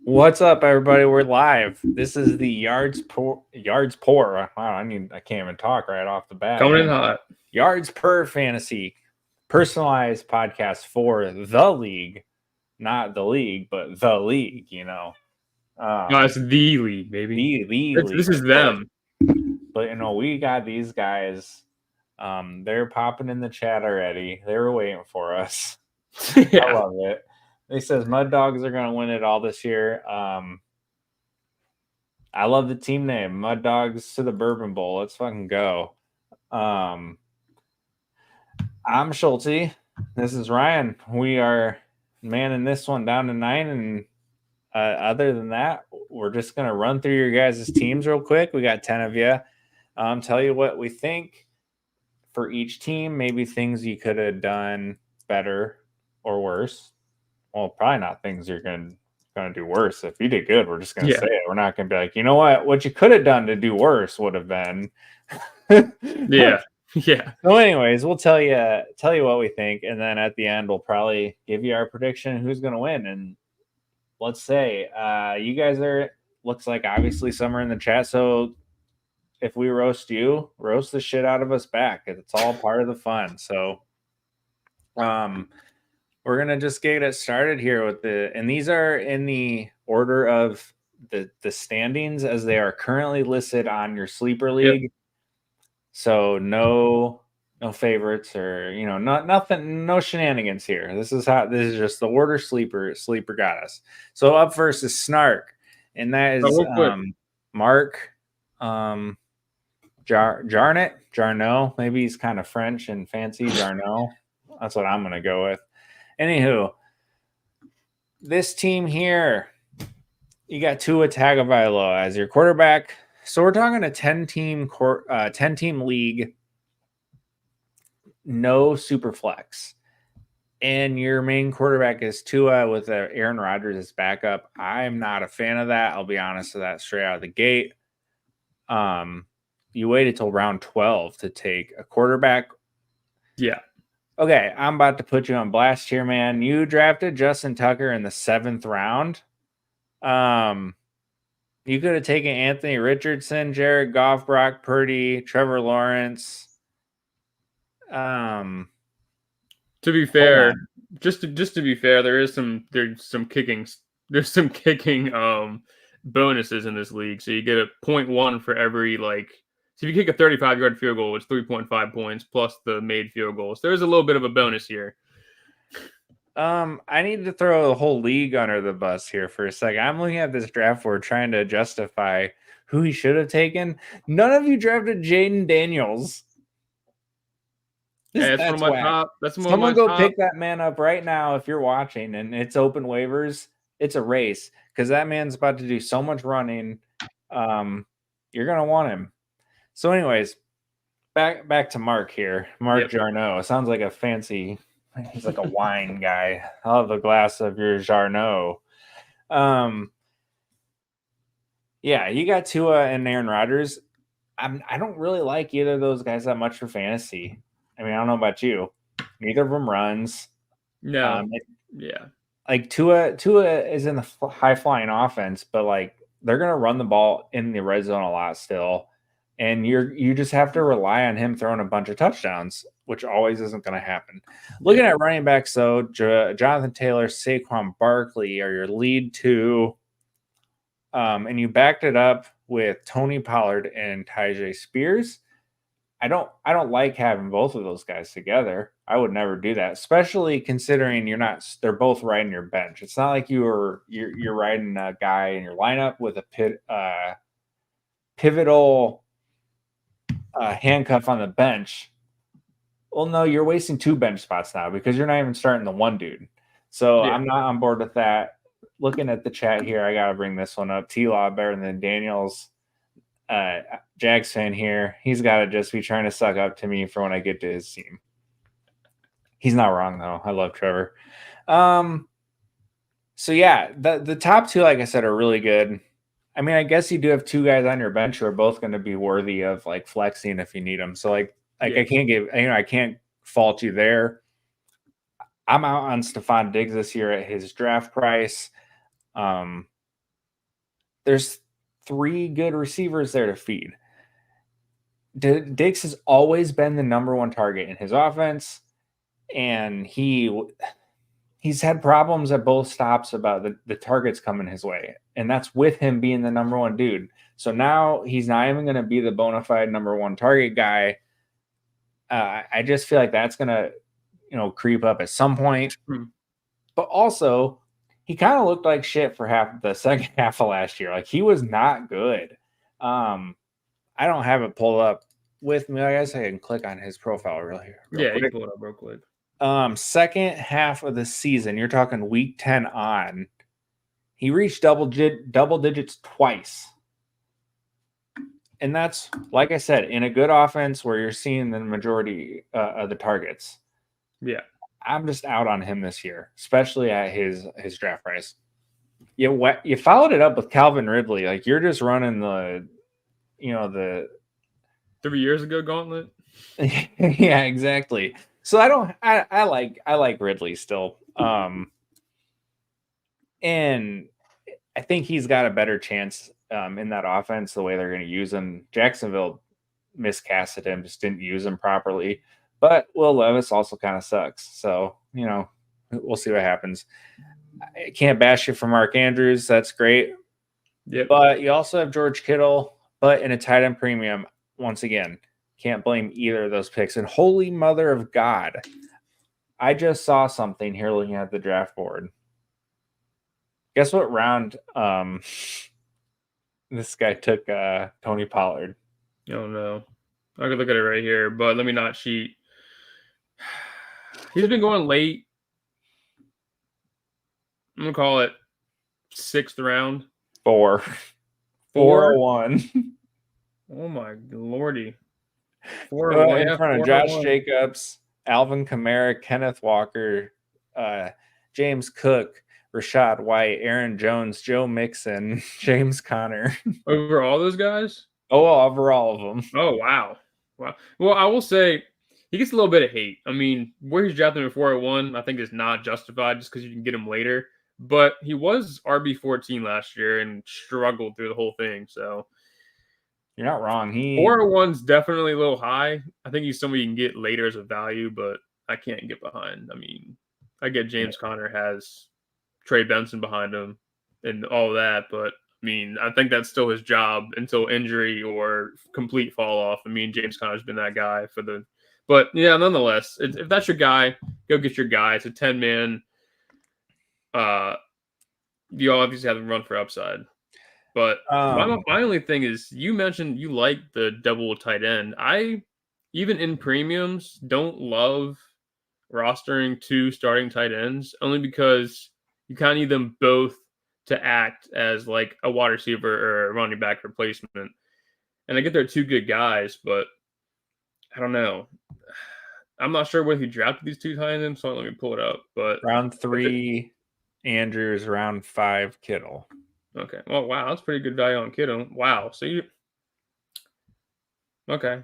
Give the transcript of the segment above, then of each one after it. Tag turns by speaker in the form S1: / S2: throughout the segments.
S1: What's up, everybody? We're live. This is the Yards Poor. Wow, I can't even talk right off the bat.
S2: Coming in hot.
S1: Yards Per Fantasy, personalized podcast for the league, not the league, but the league.
S2: No, it's the league, baby.
S1: the league.
S2: This is them.
S1: But we got these guys. They're popping in the chat already. They were waiting for us.
S2: Yeah.
S1: I love it. They says Mud Dogs are going to win it all this year. I love the team name, Mud Dogs to the Bourbon Bowl. Let's fucking go. I'm Schultz. This is Ryan. We are manning this one down to 9. And other than that, we're just going to run through your guys' teams real quick. We got 10 of you. Tell you what we think for each team, maybe things you could have done better or worse. Well, probably not things you're going to do worse. If you did good, we're just going to say it. We're not going to be like, you know what you could have done to do worse would have been.
S2: Yeah.
S1: So anyways, we'll tell you what we think, and then at the end we'll probably give you our prediction who's going to win. And let's say you guys looks like obviously some are in the chat, so if we roast you, roast the shit out of us back. It's all part of the fun. So we're going to just get it started here with and these are in the order of the standings as they are currently listed on your sleeper league. Yep. So no favorites or, nothing, no shenanigans here. This is just the order sleeper got us. So up first is Snark, and that is Mark Jarno. Maybe he's kind of French and fancy. Jarno. That's what I'm going to go with. Anywho, this team here, you got Tua Tagovailoa as your quarterback. So we're talking a 10-team league, no super flex, and your main quarterback is Tua with Aaron Rodgers as backup. I'm not a fan of that. I'll be honest with that straight out of the gate. You waited till round 12 to take a quarterback.
S2: Yeah.
S1: Okay, I'm about to put you on blast here, man. You drafted Justin Tucker in the 7th round. You could have taken Anthony Richardson, Jared Goff, Brock Purdy, Trevor Lawrence.
S2: To be fair, just to be fair, there's some kicking bonuses in this league. So you get a 0.1 for every so if you kick a 35-yard field goal, it's 3.5 points plus the made field goals. There's a little bit of a bonus here.
S1: I need to throw the whole league under the bus here for a second. I'm looking at this draft board trying to justify who he should have taken. None of you drafted Jaden Daniels.
S2: That's one of my top.
S1: Someone go pick that man up right now if you're watching, and it's open waivers. It's a race because that man's about to do so much running. You're gonna want him. So, anyways, back to Mark here. Mark Jarno. Sounds like a fancy. He's like a wine guy. I'll have a glass of your Jarno. Yeah, you got Tua and Aaron Rodgers. I don't really like either of those guys that much for fantasy. I mean, I don't know about you. Neither of them runs.
S2: No.
S1: Like Tua is in the high flying offense, but they're gonna run the ball in the red zone a lot still, and you just have to rely on him throwing a bunch of touchdowns, which always isn't going to happen. Looking at running backs, though, Jonathan Taylor, Saquon Barkley are your lead two, and you backed it up with Tony Pollard and Tyjae Spears. I don't like having both of those guys together. I would never do that, especially considering they're both riding your bench. It's not like you're riding a guy in your lineup with a pivotal handcuff on the bench. Well, no, you're wasting 2 bench spots now because you're not even starting the one dude. So I'm not on board with that. Looking at the chat here, I got to bring this one up. T-Law better than Daniels. Jags fan here. He's got to just be trying to suck up to me for when I get to his team. He's not wrong, though. I love Trevor. So, yeah, the top 2, like I said, are really good. I mean, I guess you do have 2 guys on your bench who are both going to be worthy of flexing if you need them. So I can't fault you there. I'm out on Stephon Diggs this year at his draft price. there's 3 good receivers there to feed. Diggs has always been the number one target in his offense, and he's had problems at both stops about the targets coming his way, and that's with him being the number one dude. So now he's not even going to be the bona fide number one target guy. I just feel like that's going to, creep up at some point. But also, he kind of looked like shit for half the second half of last year. Like, he was not good. I don't have it pulled up with me. I guess I can click on his profile real quick.
S2: You can pull it up real quick.
S1: Second half of the season, you're talking week 10 on, he reached double digits twice. And that's, like I said, in a good offense where you're seeing the majority of the targets.
S2: Yeah.
S1: I'm just out on him this year, especially at his draft price. You followed it up with Calvin Ridley. Like, you're just running the
S2: 3 years ago gauntlet.
S1: Yeah, exactly. So I like Ridley still. And I think he's got a better chance in that offense, the way they're going to use him. Jacksonville miscasted him, just didn't use him properly. But Will Levis also kind of sucks. So, we'll see what happens. I can't bash you for Mark Andrews. That's great.
S2: Yep.
S1: But you also have George Kittle, but in a tight end premium, once again, can't blame either of those picks. And holy mother of God, I just saw something here looking at the draft board. Guess what round this guy took Tony Pollard?
S2: Oh, no. I could look at it right here, but let me not cheat. He's been going late. I'm going to call it 6th round.
S1: 401.
S2: Oh, my lordy.
S1: In front of Josh Jacobs, Alvin Kamara, Kenneth Walker, James Cook, Rashad White, Aaron Jones, Joe Mixon, James Conner.
S2: Over all those guys?
S1: Oh, over all of them.
S2: Oh, wow. Well, I will say he gets a little bit of hate. I mean, where he's drafted at 401, I think is not justified just because you can get him later. But he was RB14 last year and struggled through the whole thing. So
S1: you're not wrong.
S2: 401's definitely a little high. I think he's somebody you can get later as a value, but I can't get behind. I mean, I get James Conner has Trey Benson behind him and all that, but I mean, I think that's still his job until injury or complete fall off. I mean, James Conner's been that guy but yeah, nonetheless, if that's your guy, go get your guy. It's a 10-man. You obviously have to run for upside. But my only thing is, you mentioned you like the double tight end. I, even in premiums, don't love rostering 2 starting tight ends, only because you kind of need them both to act as like a wide receiver or a running back replacement. And I get they're 2 good guys, but I don't know. I'm not sure whether he drafted these 2 tight ends, so let me pull it up. But
S1: round 3, Andrews, round 5, Kittle.
S2: Okay. Well, wow, that's pretty good value on Kittle. Wow. So okay.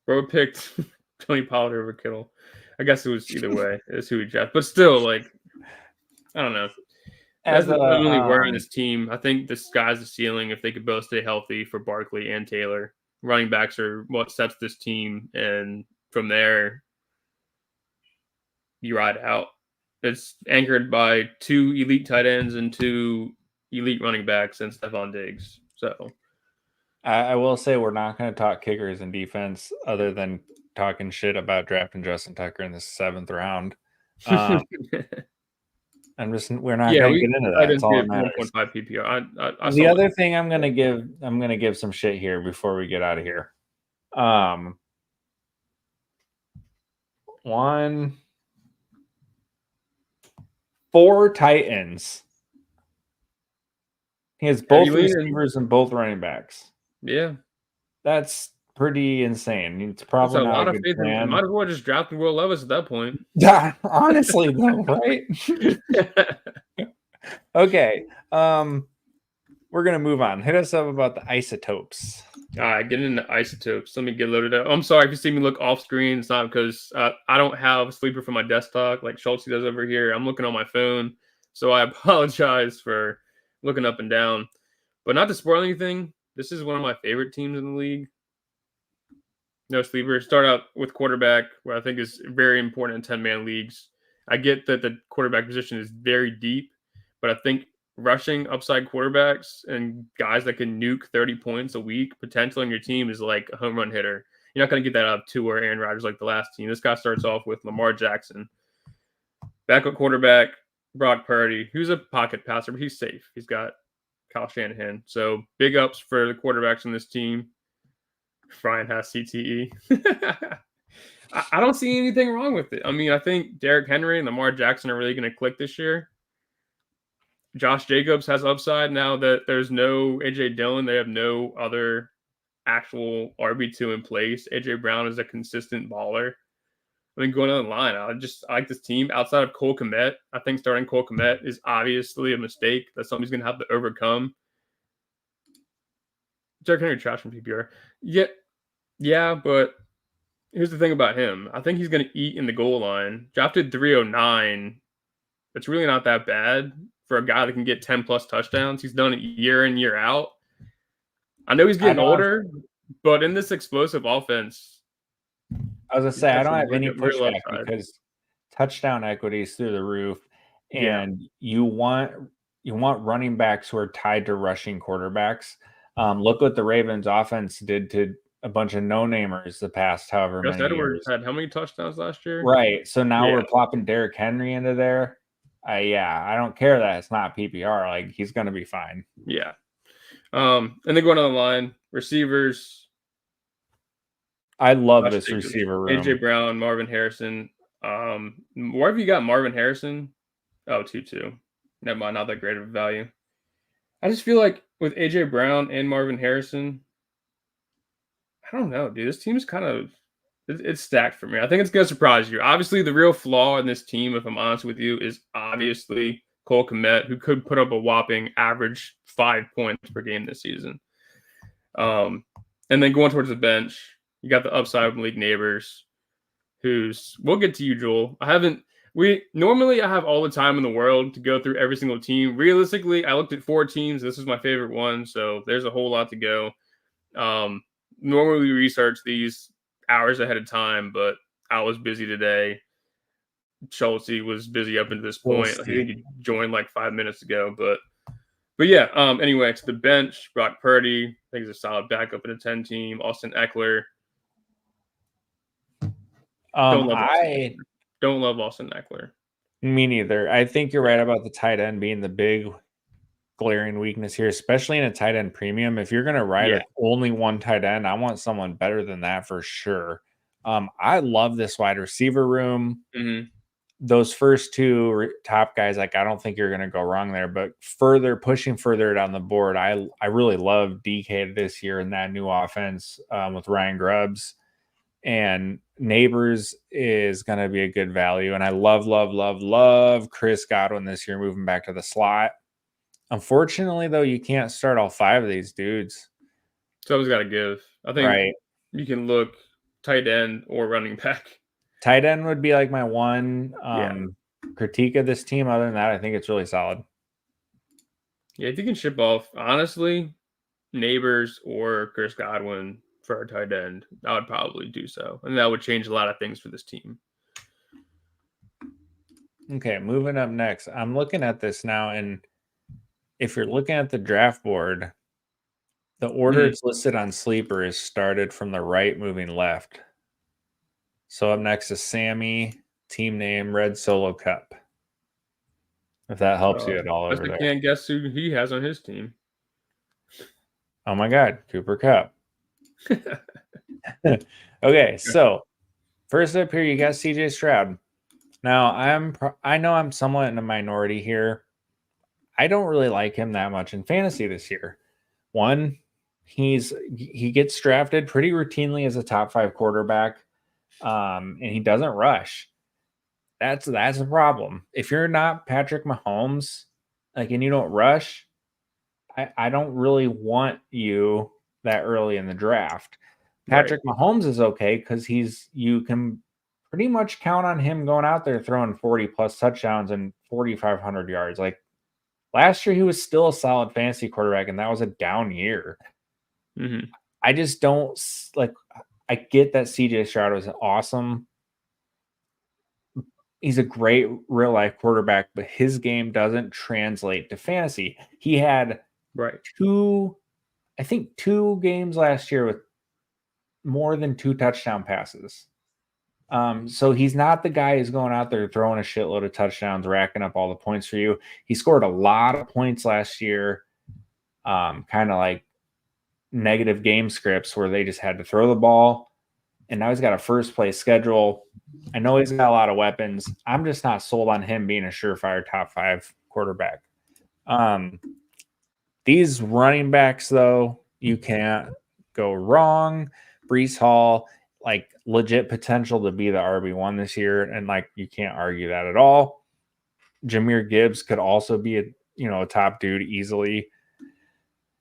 S2: Bro picked Tony Pollard over Kittle. I guess it was either way. It's who he drafted. But still, like, I don't know. That's the only worry on this team. I think the sky's the ceiling if they could both stay healthy for Barkley and Taylor. Running backs are what sets this team, and from there, you ride out. It's anchored by 2 elite tight ends and 2 elite running backs and Stephon Diggs. So
S1: I will say we're not going to talk kickers and defense other than talking shit about drafting Justin Tucker in the 7th round. We're not going to get into that. It's all that matters.
S2: 1.5 PPR.
S1: The other thing I'm going to give some shit here before we get out of here. 4 tight ends. He has both receivers and both running backs.
S2: Yeah.
S1: That's pretty insane. It's probably not a good plan.
S2: Might as well just draft Will Levis at that point.
S1: Yeah, honestly, though, right? Okay. We're going to move on. Hit us up about the isotopes.
S2: All right, getting into isotopes. Let me get loaded up. I'm sorry if you see me look off screen. It's not because I don't have a sleeper for my desktop like Schultz does over here. I'm looking on my phone. So I apologize for looking up and down. But not to spoil anything, this is one of my favorite teams in the league. No sleeper. Start out with quarterback, where I think is very important in 10-man leagues. I get that the quarterback position is very deep, but I think rushing upside quarterbacks and guys that can nuke 30 points a week potentially on your team is like a home run hitter. You're not going to get that out of Tua or Aaron Rodgers like the last team. This guy starts off with Lamar Jackson, backup quarterback, Brock Purdy, who's a pocket passer, but he's safe. He's got Kyle Shanahan. So big ups for the quarterbacks on this team. Brian has CTE. I don't see anything wrong with it. I mean, I think Derrick Henry and Lamar Jackson are really going to click this year. Josh Jacobs has upside now that there's no AJ Dillon. They have no other actual RB2 in place. AJ Brown is a consistent baller. I mean, going on the line, I like this team outside of Cole Kmet. I think starting Cole Kmet is obviously a mistake. That's something he's going to have to overcome. Derrick Henry trash from PPR. Yeah, but here's the thing about him. I think he's going to eat in the goal line. Drafted 309. It's really not that bad for a guy that can get 10 plus touchdowns. He's done it year in, year out. I know he's getting older, but in this explosive offense,
S1: I was going to say, I don't have any pushback because touchdown equity is through the roof, and you want running backs who are tied to rushing quarterbacks. Look what the Ravens offense did to a bunch of no-namers the past however many
S2: Edwards
S1: years.
S2: Had how many touchdowns last year?
S1: Right. So now we're plopping Derrick Henry into there. I don't care that it's not PPR. Like, he's going to be fine.
S2: Yeah. And then going on the line, receivers.
S1: I love this receiver room.
S2: AJ Brown, Marvin Harrison. Where have you got Marvin Harrison? Oh, 2-2. Never mind, not that great of a value. I just feel like with AJ Brown and Marvin Harrison, I don't know, dude. This team's kind of it's stacked for me. I think it's going to surprise you. Obviously, the real flaw in this team, if I'm honest with you, is obviously Cole Kmet, who could put up a whopping average 5 points per game this season. And then going towards the bench, you got the upside from League Neighbors, we'll get to you, Joel. I have all the time in the world to go through every single team. Realistically, I looked at 4 teams. This is my favorite one, so there's a whole lot to go. Normally we research these hours ahead of time, but I was busy today. Schultz was busy up until this point. I think he joined like 5 minutes ago, but yeah. Anyway, to the bench, Brock Purdy, I think he's a solid backup in a 10 team. Austin Eckler. Don't love Austin Eckler.
S1: Me neither. I think you're right about the tight end being the big glaring weakness here, especially in a tight end premium. If you're going to ride with only one tight end, I want someone better than that for sure. I love this wide receiver room.
S2: Mm-hmm.
S1: Those first 2 top guys, like, I don't think you're going to go wrong there, but pushing further down the board, I really love DK this year in that new offense with Ryan Grubbs, and Neighbors is going to be a good value. And I love Chris Godwin this year, moving back to the slot. Unfortunately, though, you can't start all 5 of these dudes.
S2: Someone's got to give. I think you can look tight end or running back.
S1: Tight end would be like my one critique of this team. Other than that, I think it's really solid.
S2: Yeah, if you can ship off, honestly, Neighbors or Chris Godwin for a tight end, I would probably do so. And that would change a lot of things for this team.
S1: Okay, moving up next. I'm looking at this now, and if you're looking at the draft board, the order it's listed on Sleeper is started from the right moving left. So up next is Sammy, team name, Red Solo Cup. If that helps you at all over there.
S2: I can't guess who he has on his team.
S1: Oh my God, Cooper Kupp. Okay, so first up here, you got CJ Stroud. Now, I know I'm somewhat in a minority here. I don't really like him that much in fantasy this year. One, he gets drafted pretty routinely as a top 5 quarterback, and he doesn't rush. That's a problem. If you're not Patrick Mahomes, and you don't rush, I don't really want you that early in the draft. Patrick Mahomes is okay because you can pretty much count on him going out there throwing 40 plus touchdowns and 4,500 yards. Last year, he was still a solid fantasy quarterback, and that was a down year.
S2: Mm-hmm.
S1: I just don't like. I get that CJ Stroud was awesome. He's a great real life quarterback, but his game doesn't translate to fantasy. He had
S2: Right.
S1: two games last year with more than 2 touchdown passes. So he's not the guy who's going out there throwing a shitload of touchdowns, racking up all the points for you. He scored a lot of points last year, kind of like negative game scripts where they just had to throw the ball. And now he's got a first place schedule. I know he's got a lot of weapons. I'm just not sold on him being a surefire top 5 quarterback. These running backs, though, you can't go wrong. Brees Hall, like legit potential to be the RB1 this year, and like you can't argue that at all. Jahmyr Gibbs could also be a top dude easily.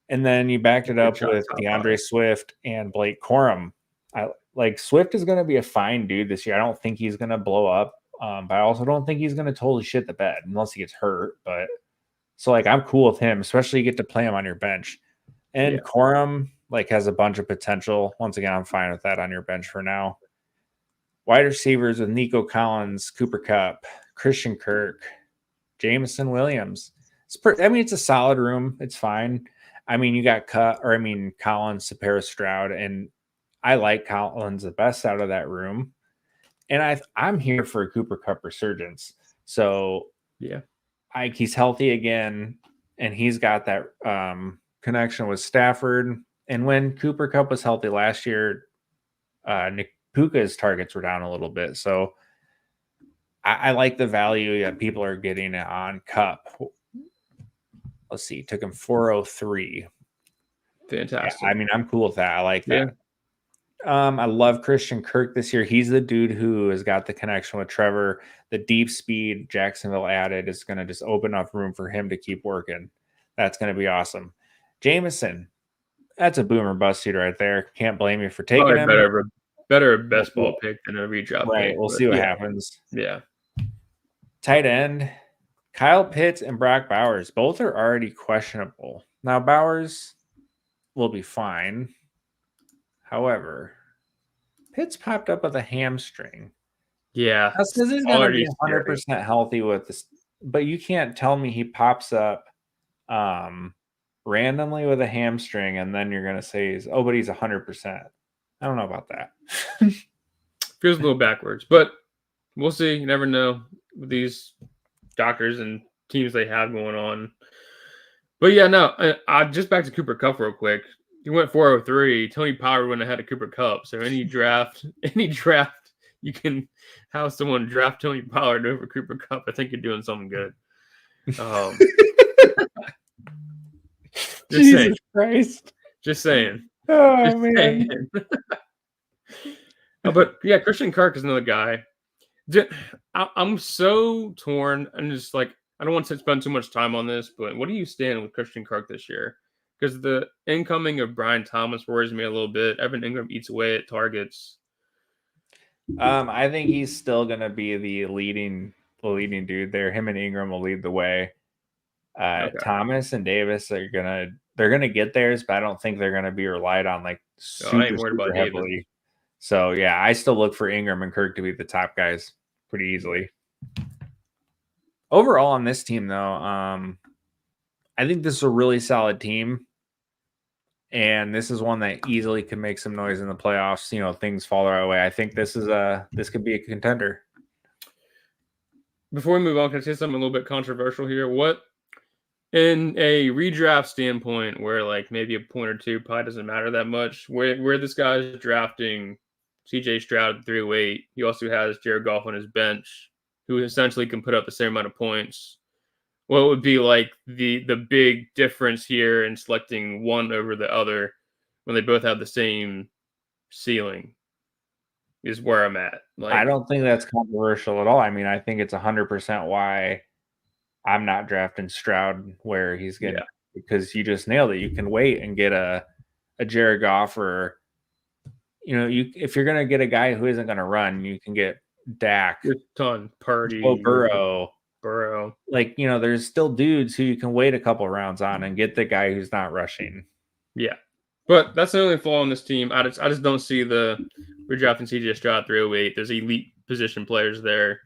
S1: And then you backed it up with DeAndre Swift and Blake Corum. Swift is going to be a fine dude this year. I don't think he's going to blow up, but I also don't think he's going to totally shit the bed unless he gets hurt. But so I'm cool with him, especially you get to play him on your bench. And Corum has a bunch of potential. Once again, I'm fine with that on your bench for now. Wide receivers with Nico Collins, Cooper Kupp, Christian Kirk, Jameson Williams. It's a solid room. It's fine. You got Collins, Sapera Stroud, and I like Collins the best out of that room. And I'm here for a Cooper Kupp resurgence. So
S2: yeah,
S1: he's healthy again, and he's got that connection with Stafford. And when Cooper Kupp was healthy last year, Nick Puka's targets were down a little bit. So I like the value that people are getting on Kupp. Let's see, took him 403.
S2: Fantastic.
S1: Yeah, I'm cool with that. I like that. I love Christian Kirk this year. He's the dude who has got the connection with Trevor. The deep speed Jacksonville added is going to just open up room for him to keep working. That's going to be awesome. Jameson, that's a boomer bust seed right there. Can't blame you for taking him.
S2: Better best ball pick than a redraft
S1: right,
S2: pick.
S1: We'll see what happens.
S2: Yeah.
S1: Tight end, Kyle Pitts and Brock Bowers. Both are already questionable. Now, Bowers will be fine. However, Pitts popped up with a hamstring.
S2: Yeah.
S1: That's because he's going to be 100% healthy with this. But you can't tell me he pops up randomly with a hamstring and then you're going to say, but he's 100%. I don't know about that.
S2: Feels a little backwards, but we'll see. You never know with these doctors and teams they have going on. But yeah, no, I just back to Cooper Kupp real quick. He went 403. Tony Pollard went ahead of Cooper Kupp. So any draft you can have someone draft Tony Pollard over Cooper Kupp, I think you're doing something good.
S1: Jesus Christ.
S2: Just saying.
S1: Oh,
S2: just
S1: man.
S2: Saying. But yeah, Christian Kirk is another guy. I'm so torn. And just I don't want to spend too much time on this, but what do you stand with Christian Kirk this year? Because the incoming of Brian Thomas worries me a little bit. Evan Ingram eats away at targets.
S1: I think he's still going to be the leading dude there. Him and Ingram will lead the way. Okay. Thomas and Davis they're gonna get theirs, but I don't think they're gonna be relied on super heavily. Davis. So yeah, I still look for Ingram and Kirk to be the top guys pretty easily. Overall on this team, though, I think this is a really solid team. And this is one that easily can make some noise in the playoffs. Things fall the right way. I think this could be a contender.
S2: Before we move on, can I say something a little bit controversial here? What, in a redraft standpoint, where maybe a point or two probably doesn't matter that much, where this guy is drafting CJ Stroud at 308, he also has Jared Goff on his bench, who essentially can put up the same amount of points. What would be the big difference here in selecting one over the other when they both have the same ceiling is where I'm at.
S1: I don't think that's controversial at all. I think it's 100% why I'm not drafting Stroud where he's getting because you just nailed it. You can wait and get a Jared Goff or if you're gonna get a guy who isn't gonna run, you can get Dak,
S2: ton Purdy,
S1: Joe Burrow.
S2: Burrow.
S1: Like, there's still dudes who you can wait a couple rounds on and get the guy who's not rushing.
S2: Yeah. But that's the only flaw in this team. I just don't see the redrafting CJ Stroud 308. There's elite position players there.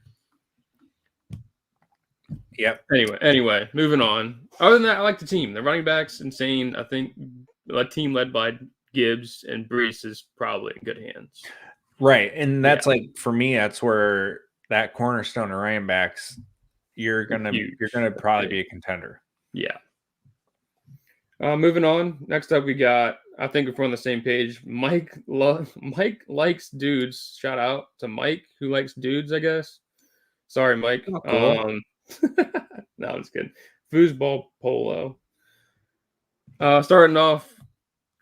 S1: Yep.
S2: Anyway, moving on. Other than that, I like the team. The running backs, insane. I think a team led by Gibbs and Brees is probably in good hands.
S1: Right. And that's like, for me, that's where that cornerstone of running backs, you're gonna probably be a contender.
S2: Yeah. Moving on. Next up, we got, I think if we're on the same page, Mike likes dudes. Shout out to Mike who likes dudes, I guess. Sorry, Mike.
S1: Oh, cool.
S2: No, I'm just kidding. Foosball Polo. Starting off,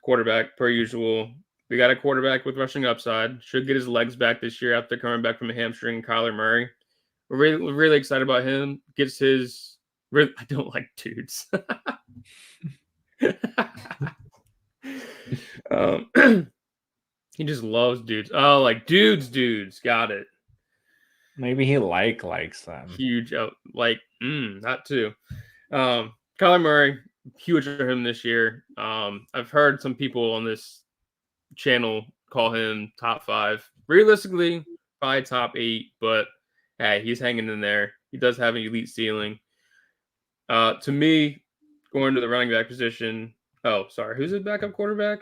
S2: quarterback, per usual. We got a quarterback with rushing upside. Should get his legs back this year after coming back from a hamstring. Kyler Murray. We're really excited about him. Gets his. I don't like dudes. He just loves dudes. Oh, like dudes. Got it.
S1: Maybe he likes them.
S2: Huge, that too. Kyler Murray, huge for him this year. I've heard some people on this channel call him top 5. Realistically, probably top 8, but hey, he's hanging in there. He does have an elite ceiling. To me, going to the running back position. Oh, sorry. Who's his backup quarterback?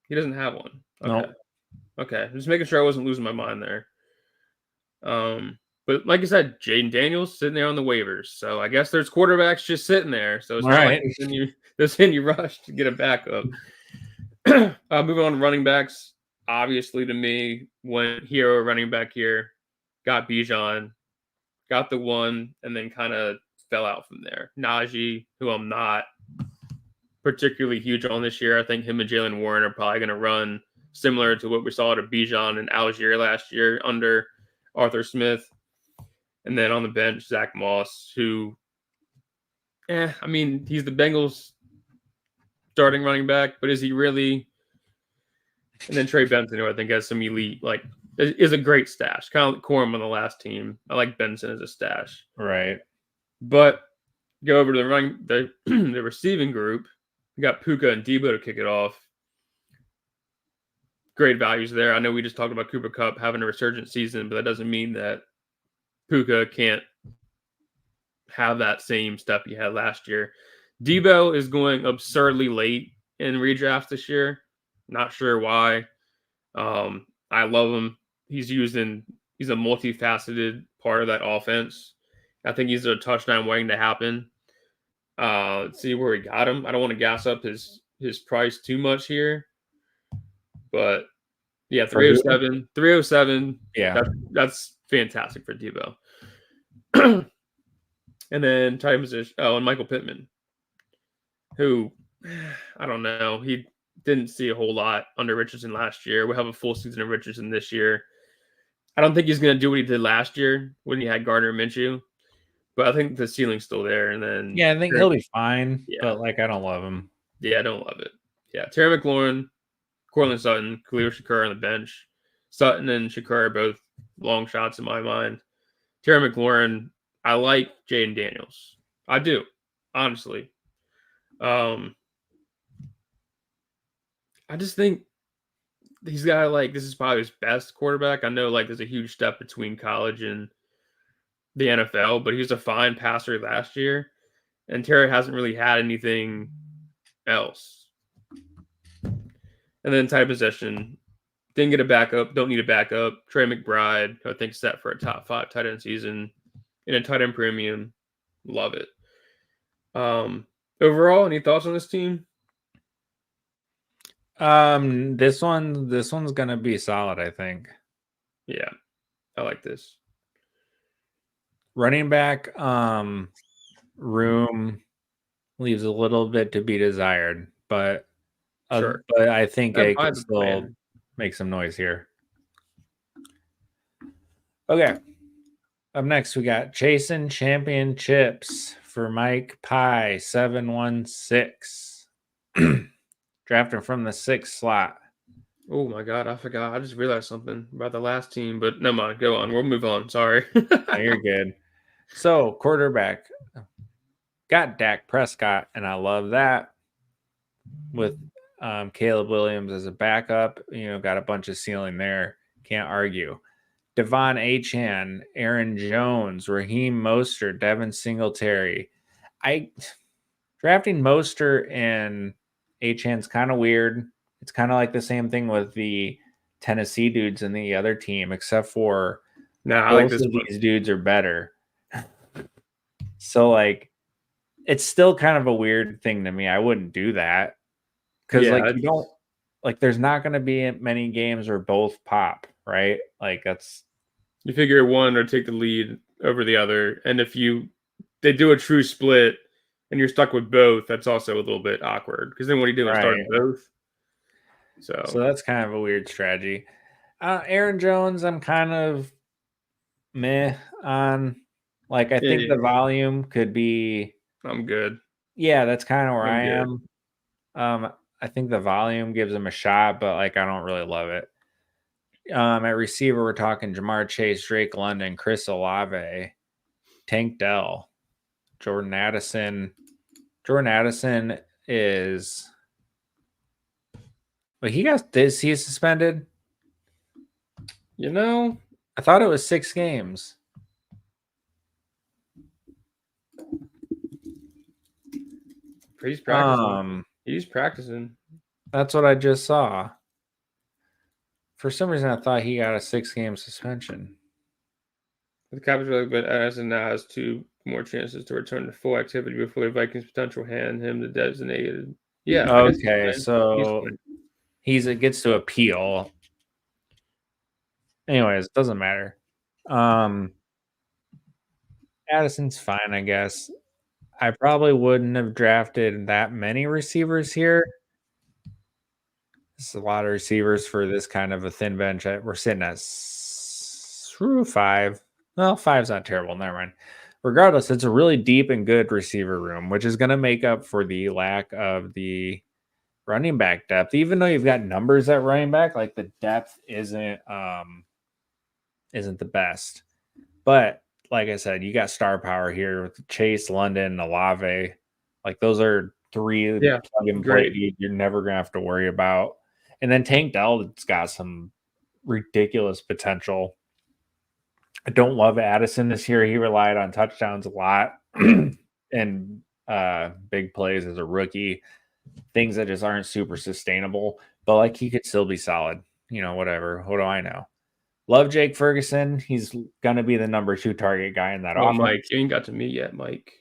S2: He doesn't have one. Okay.
S1: Nope.
S2: Okay. Just making sure I wasn't losing my mind there. But like I said, Jaden Daniels sitting there on the waivers. So I guess there's quarterbacks just sitting there. So it's not like they're sending you rush to get a backup. Moving on to running backs. Obviously, to me, when hero running back here, got Bijan, got the one, and then kind of fell out from there. Najee, who I'm not particularly huge on this year. I think him and Jalen Warren are probably going to run similar to what we saw to Bijan and Algier last year under Arthur Smith. And then on the bench, Zach Moss, who, he's the Bengals starting running back, but is he really? And then Trey Benson, who I think has some elite, is a great stash. Kind of like Corum on the last team. I like Benson as a stash.
S1: Right.
S2: But go over to the receiving group. We got Puka and Debo to kick it off. Great values there. I know we just talked about Cooper Kupp having a resurgent season, but that doesn't mean that Puka can't have that same stuff he had last year. Debo is going absurdly late in redraft this year. Not sure why. I love him. He's a multifaceted part of that offense. I think he's a touchdown waiting to happen. Let's see where he got him. I don't want to gas up his price too much here. But yeah, 307. 307.
S1: Yeah.
S2: That's fantastic for Debo. And then tight position. Oh, and Michael Pittman, who I don't know. He didn't see a whole lot under Richardson last year. We'll have a full season of Richardson this year. I don't think he's going to do what he did last year when he had Gardner Minshew, but I think the ceiling's still there. And then
S1: I think he'll be fine. Yeah. But I don't love him.
S2: Yeah, I don't love it. Yeah, Terry McLaurin, Cortland Sutton, Khalil Shakur on the bench. Sutton and Shakur are both long shots in my mind. Terry McLaurin, I like Jaden Daniels. I do, honestly. I just think he's got this is probably his best quarterback. I know there's a huge step between college and the NFL, but he was a fine passer last year. And Terry hasn't really had anything else. And then tight possession. Didn't get a backup. Don't need a backup. Trey McBride, who I think set for a top 5 tight end season in a tight end premium. Love it. Overall, any thoughts on this team?
S1: This one's gonna be solid, I think.
S2: Yeah, I like this.
S1: Running back, room leaves a little bit to be desired, but
S2: sure.
S1: But I think I can still make some noise here. Okay. Up next, we got Chasing Championships for Mike Pie 716. Drafting from the 6th slot.
S2: Oh my God, I forgot. I just realized something about the last team, but never mind. Go on. We'll move on. Sorry.
S1: No, you're good. So quarterback got Dak Prescott, and I love that. With Caleb Williams as a backup, got a bunch of ceiling there. Can't argue. Devon Achane, Aaron Jones, Raheem Mostert, Devin Singletary. Drafting Mostert and Achane's kind of weird. It's kind of like the same thing with the Tennessee dudes and the other team, except for
S2: I like
S1: both
S2: this
S1: of
S2: one.
S1: these dudes are better. So it's still kind of a weird thing to me. I wouldn't do that because you don't there's not going to be many games where both pop, right? That's
S2: you figure one or take the lead over the other, and if they do a true split and you're stuck with both, that's also a little bit awkward because then what do you do and start both? So
S1: that's kind of a weird strategy. Aaron Jones, I'm kind of meh on. I think the volume could be.
S2: I'm good.
S1: Yeah, that's kind of where I am. I think the volume gives him a shot, but I don't really love it. At receiver, we're talking Jamar Chase, Drake London, Chris Olave, Tank Dell, Jordan Addison. Jordan Addison is. But is he suspended?
S2: I
S1: thought it was 6 games.
S2: He's practicing. He's practicing.
S1: That's what I just saw. For some reason, I thought he got a 6-game suspension.
S2: The Cowboys really good. Addison now has 2 more chances to return to full activity before the Vikings potential hand him the designated. Yeah.
S1: Okay, so he gets to appeal. Anyways, it doesn't matter. Addison's fine, I guess. I probably wouldn't have drafted that many receivers here. It's a lot of receivers for this kind of a thin bench. We're sitting at 5. Well, 5's not terrible. Never mind. Regardless, it's a really deep and good receiver room, which is going to make up for the lack of the running back depth. Even though you've got numbers at running back, the depth isn't the best. But like I said, you got star power here with Chase, London, Olave. Those are 3 plug and play you're never gonna have to worry about. And then Tank Dell's got some ridiculous potential. I don't love Addison this year. He relied on touchdowns a lot and big plays as a rookie, things that just aren't super sustainable. But he could still be solid. Whatever. What do I know? Love Jake Ferguson. He's gonna be the number 2 target guy in that offense.
S2: Mike, you ain't got to me yet, Mike.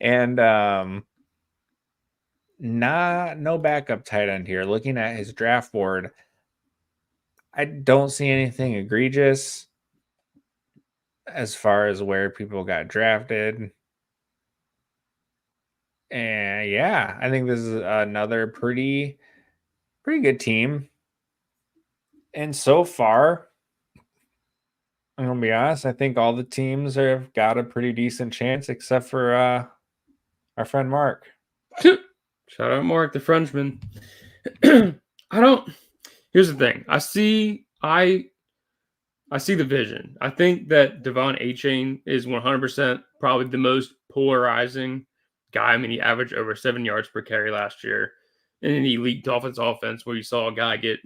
S1: And no backup tight end here. Looking at his draft board, I don't see anything egregious as far as where people got drafted. And yeah, I think this is another pretty good team. And so far, I'm gonna be honest, I think all the teams have got a pretty decent chance, except for our friend Mark.
S2: Shout out Mark, the Frenchman. Here's the thing. I see the vision. I think that Devon Achane is 100% probably the most polarizing guy. I mean, he averaged over 7 yards per carry last year in an elite Dolphins offense where you saw a guy get,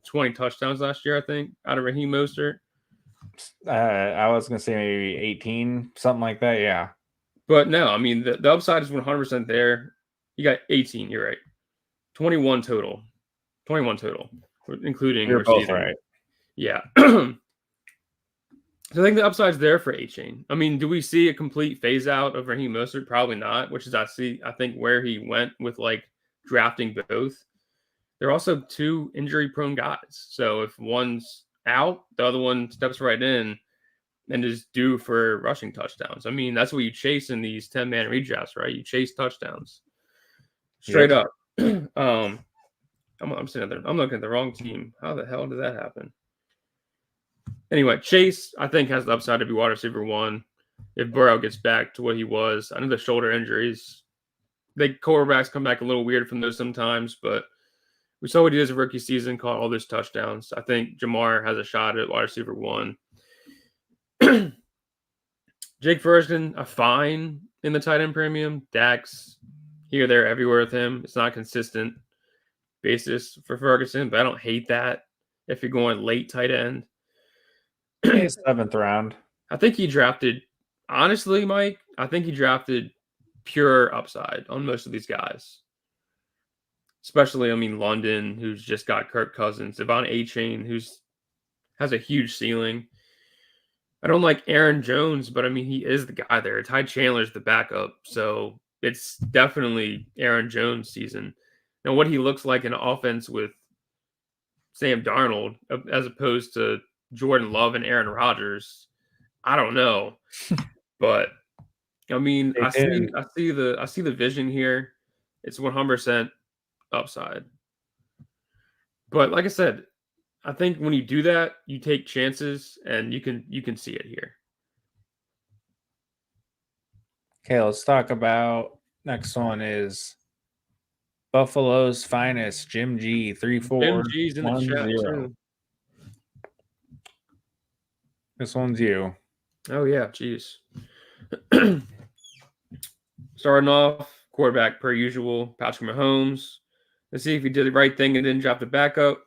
S2: 20 touchdowns last year, I think, out of Raheem Mostert.
S1: I was going to say maybe 18, something like that, yeah.
S2: But no, I mean, the upside is 100% there. You got 18, you're right. 21 total. 21 total, including
S1: You're
S2: receiving.
S1: Both right.
S2: Yeah. So I think the upside's there for Achane. I mean, do we see a complete phase out of Raheem Mostert? Probably not, which is I think where he went with drafting both. They're also 2 injury-prone guys. So if one's out, the other one steps right in and is due for rushing touchdowns. I mean, that's what you chase in these 10-man redrafts, right? You chase touchdowns. Straight up. I'm sitting there. I'm looking at the wrong team. How the hell did that happen? Anyway, Chase, I think, has the upside to be wide receiver 1 if Burrow gets back to what he was. I know the shoulder injuries, quarterbacks come back a little weird from those sometimes, but we saw what he did as a rookie season, caught all those touchdowns. I think Jamar has a shot at wide receiver 1. Jake Ferguson, a fine in the tight end premium. Dax, here, there, everywhere with him. It's not consistent basis for Ferguson, but I don't hate that if you're going late tight end.
S1: Hey, 7th round.
S2: I think he drafted, honestly, Mike, I think he drafted pure upside on most of these guys. Especially, London, who's just got Kirk Cousins, Devon A-Chain, who's has a huge ceiling. I don't like Aaron Jones, but he is the guy there. Ty Chandler's the backup, so it's definitely Aaron Jones season. Now, what he looks like in offense with Sam Darnold, as opposed to Jordan Love and Aaron Rodgers, I don't know. But I see the vision here. It's 100% upside. But like I said, I think when you do that, you take chances, and you can see it here.
S1: Okay, let's talk about next one is Buffalo's finest, Jim G, 3-4.
S2: Jim G's in the chat
S1: 1-0.
S2: too.
S1: This one's you.
S2: Oh yeah, jeez. Starting off, quarterback per usual, Patrick Mahomes. Let's see if he did the right thing and didn't drop the backup.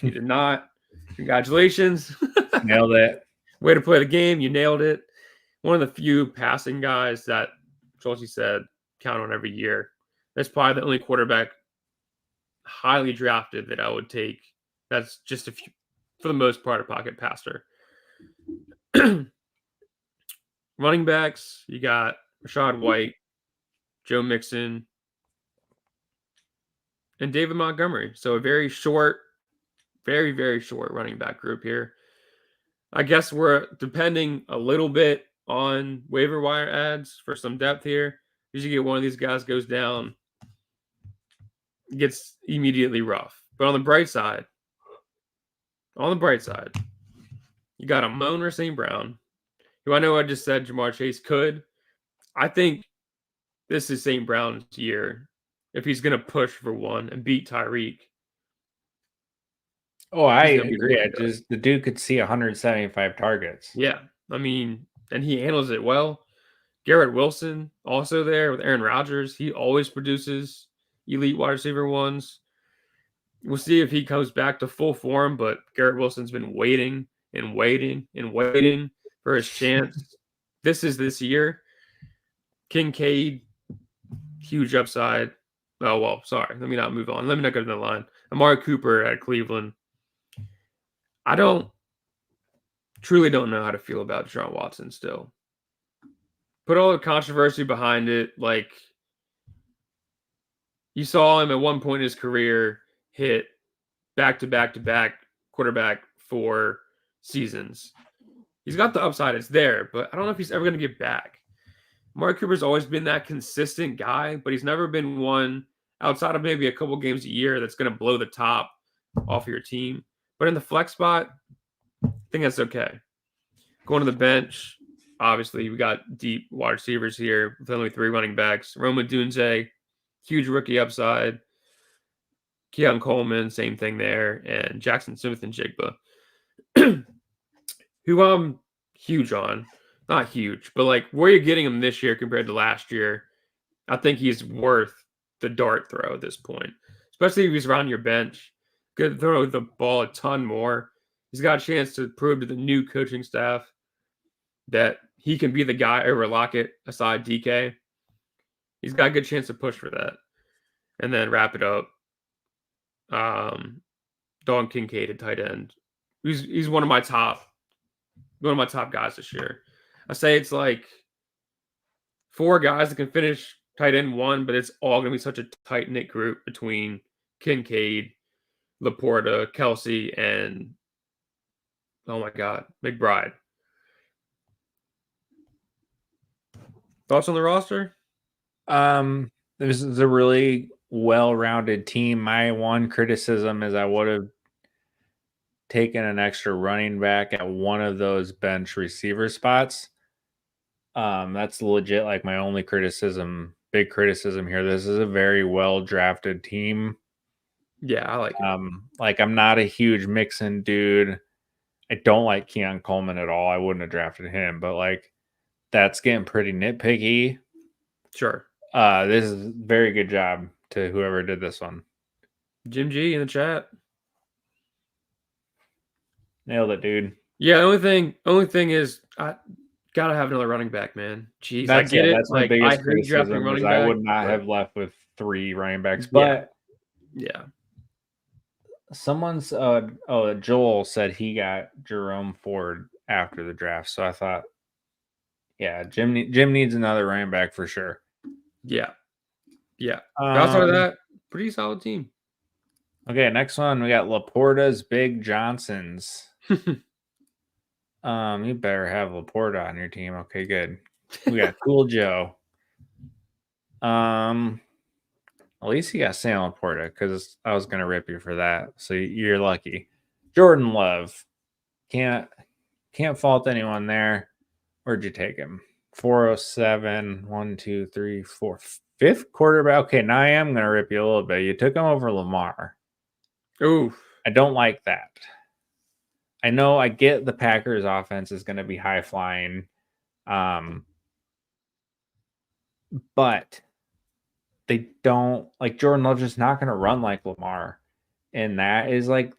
S2: He did not. Congratulations.
S1: Nailed it.
S2: Way to play the game. You nailed it. One of the few passing guys that Schultz said count on every year. That's probably the only quarterback highly drafted that I would take. That's just a few, for the most part, a pocket passer. Running backs, you got Rashad White, Joe Mixon, and David Montgomery. So a very short, very, very short running back group here. I guess we're depending a little bit on waiver wire ads for some depth here. Usually get one of these guys goes down, it gets immediately rough. But on the bright side, you got Amon St. Brown, who I know I just said Jamar Chase could. I think this is St. Brown's year if he's going to push for one and beat Tyreek.
S1: Oh, I agree. The dude could see 175 targets.
S2: Yeah. And he handles it well. Garrett Wilson also there with Aaron Rodgers. He always produces elite wide receiver ones. We'll see if he comes back to full form, but Garrett Wilson's been waiting and waiting and waiting for his chance. This is this year. Kincaid, huge upside. Oh, well, sorry. Let me not move on. Let me not go to the line. Amari Cooper at Cleveland. I truly don't know how to feel about Deshaun Watson still. Put all the controversy behind it. Like, you saw him at one point in his career hit back-to-back-to-back quarterback for seasons. He's got the upside. It's there, but I don't know if he's ever going to get back. Amari Cooper's always been that consistent guy, but he's never been one outside of maybe a couple games a year that's going to blow the top off your team. But in the flex spot, I think that's okay. Going to the bench, obviously, we got deep wide receivers here with only 3 running backs. Roma Dunze, huge rookie upside. Keon Coleman, same thing there. And Jackson Smith and Jigba, who I'm huge on. Not huge, but like where you're getting him this year compared to last year, I think he's worth the dart throw at this point, especially if he's around your bench. Could throw the ball a ton more. He's got a chance to prove to the new coaching staff that he can be the guy over Lockett aside DK. He's got a good chance to push for that. And then wrap it up. Don Kincaid at tight end. He's one of my top guys this year. I say it's like 4 guys that can finish tight end 1, but it's all going to be such a tight-knit group between Kincaid, Laporta, Kelsey, and oh my God, McBride. Thoughts on the roster?
S1: This is a really well-rounded team. My one criticism is I would have taken an extra running back at one of those bench receiver spots. That's legit like my only big criticism here. This is a very well-drafted team.
S2: Yeah, I like it.
S1: Like I'm not a huge Mixon dude. I don't like Keon Coleman at all. I wouldn't have drafted him, but like that's getting pretty nitpicky.
S2: Sure.
S1: This is a very good job to whoever did this one.
S2: Jim G in the chat.
S1: Nailed it, dude.
S2: Yeah, only thing is I gotta have another running back, man. Jeez, I get it.
S1: That's my
S2: Like I
S1: biggest
S2: hate drafting
S1: criticism is
S2: running
S1: I
S2: back.
S1: would not
S2: but
S1: have left with 3 running backs.
S2: Yeah.
S1: But
S2: yeah.
S1: someone's Joel said he got Jerome Ford after the draft. So I thought, yeah, Jim needs another running back for sure.
S2: Yeah. Yeah. Outside of that, pretty solid team.
S1: Okay, next one we got Laporta's Big Johnsons. You better have Laporta on your team. Okay, good. We got Cool Joe. At least you got Sam Laporta because I was gonna rip you for that. So you're lucky. Jordan Love. Can't fault anyone there. Where'd you take him? 407, 1, 2, 3, 4. 5th quarterback. Okay, now I am gonna rip you a little bit. You took him over Lamar.
S2: Ooh.
S1: I don't like that. I know I get the Packers offense is gonna be high flying. But they don't like Jordan Love's just not gonna run like Lamar. And that is like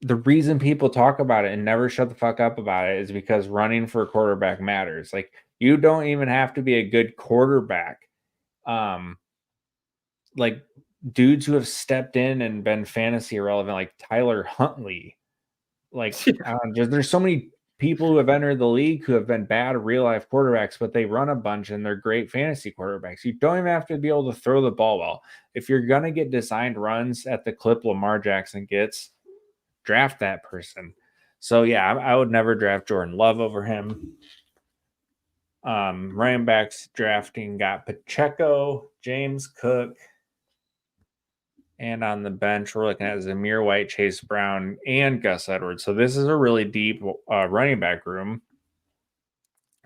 S1: the reason people talk about it and never shut the fuck up about it is because running for a quarterback matters. Like you don't even have to be a good quarterback. Like dudes who have stepped in and been fantasy irrelevant, like Tyler Huntley. Like there's so many people who have entered the league who have been bad real life quarterbacks, but they run a bunch and they're great fantasy quarterbacks. You don't even have to be able to throw the ball well. If you're gonna get designed runs at the clip Lamar Jackson gets, draft that person. So yeah, I would never draft Jordan Love over him. Running backs drafting got Pacheco, James Cook, and on the bench we're looking at Zamir White, Chase Brown, and Gus Edwards. So this is a really deep running back room,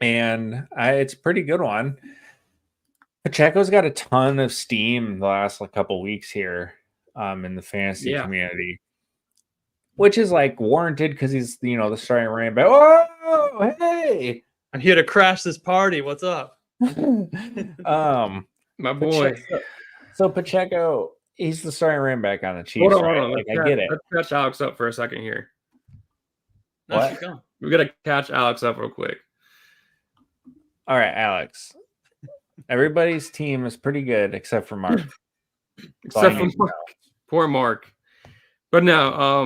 S1: and it's a pretty good one. Pacheco's got a ton of steam the last couple weeks here in the fantasy community. Which is like warranted because he's the starting running back. Oh, hey!
S3: I'm here to crash this party. What's up?
S2: My boy.
S1: So Pacheco, he's the starting running back on the Chiefs.
S2: Hold on.
S1: Like, I get it.
S2: Let's catch Alex up for a second here.
S3: What?
S2: We gotta catch Alex up real quick.
S1: All right, Alex. Everybody's team is pretty good except for Mark.
S2: Except for Mark. Poor Mark. But now,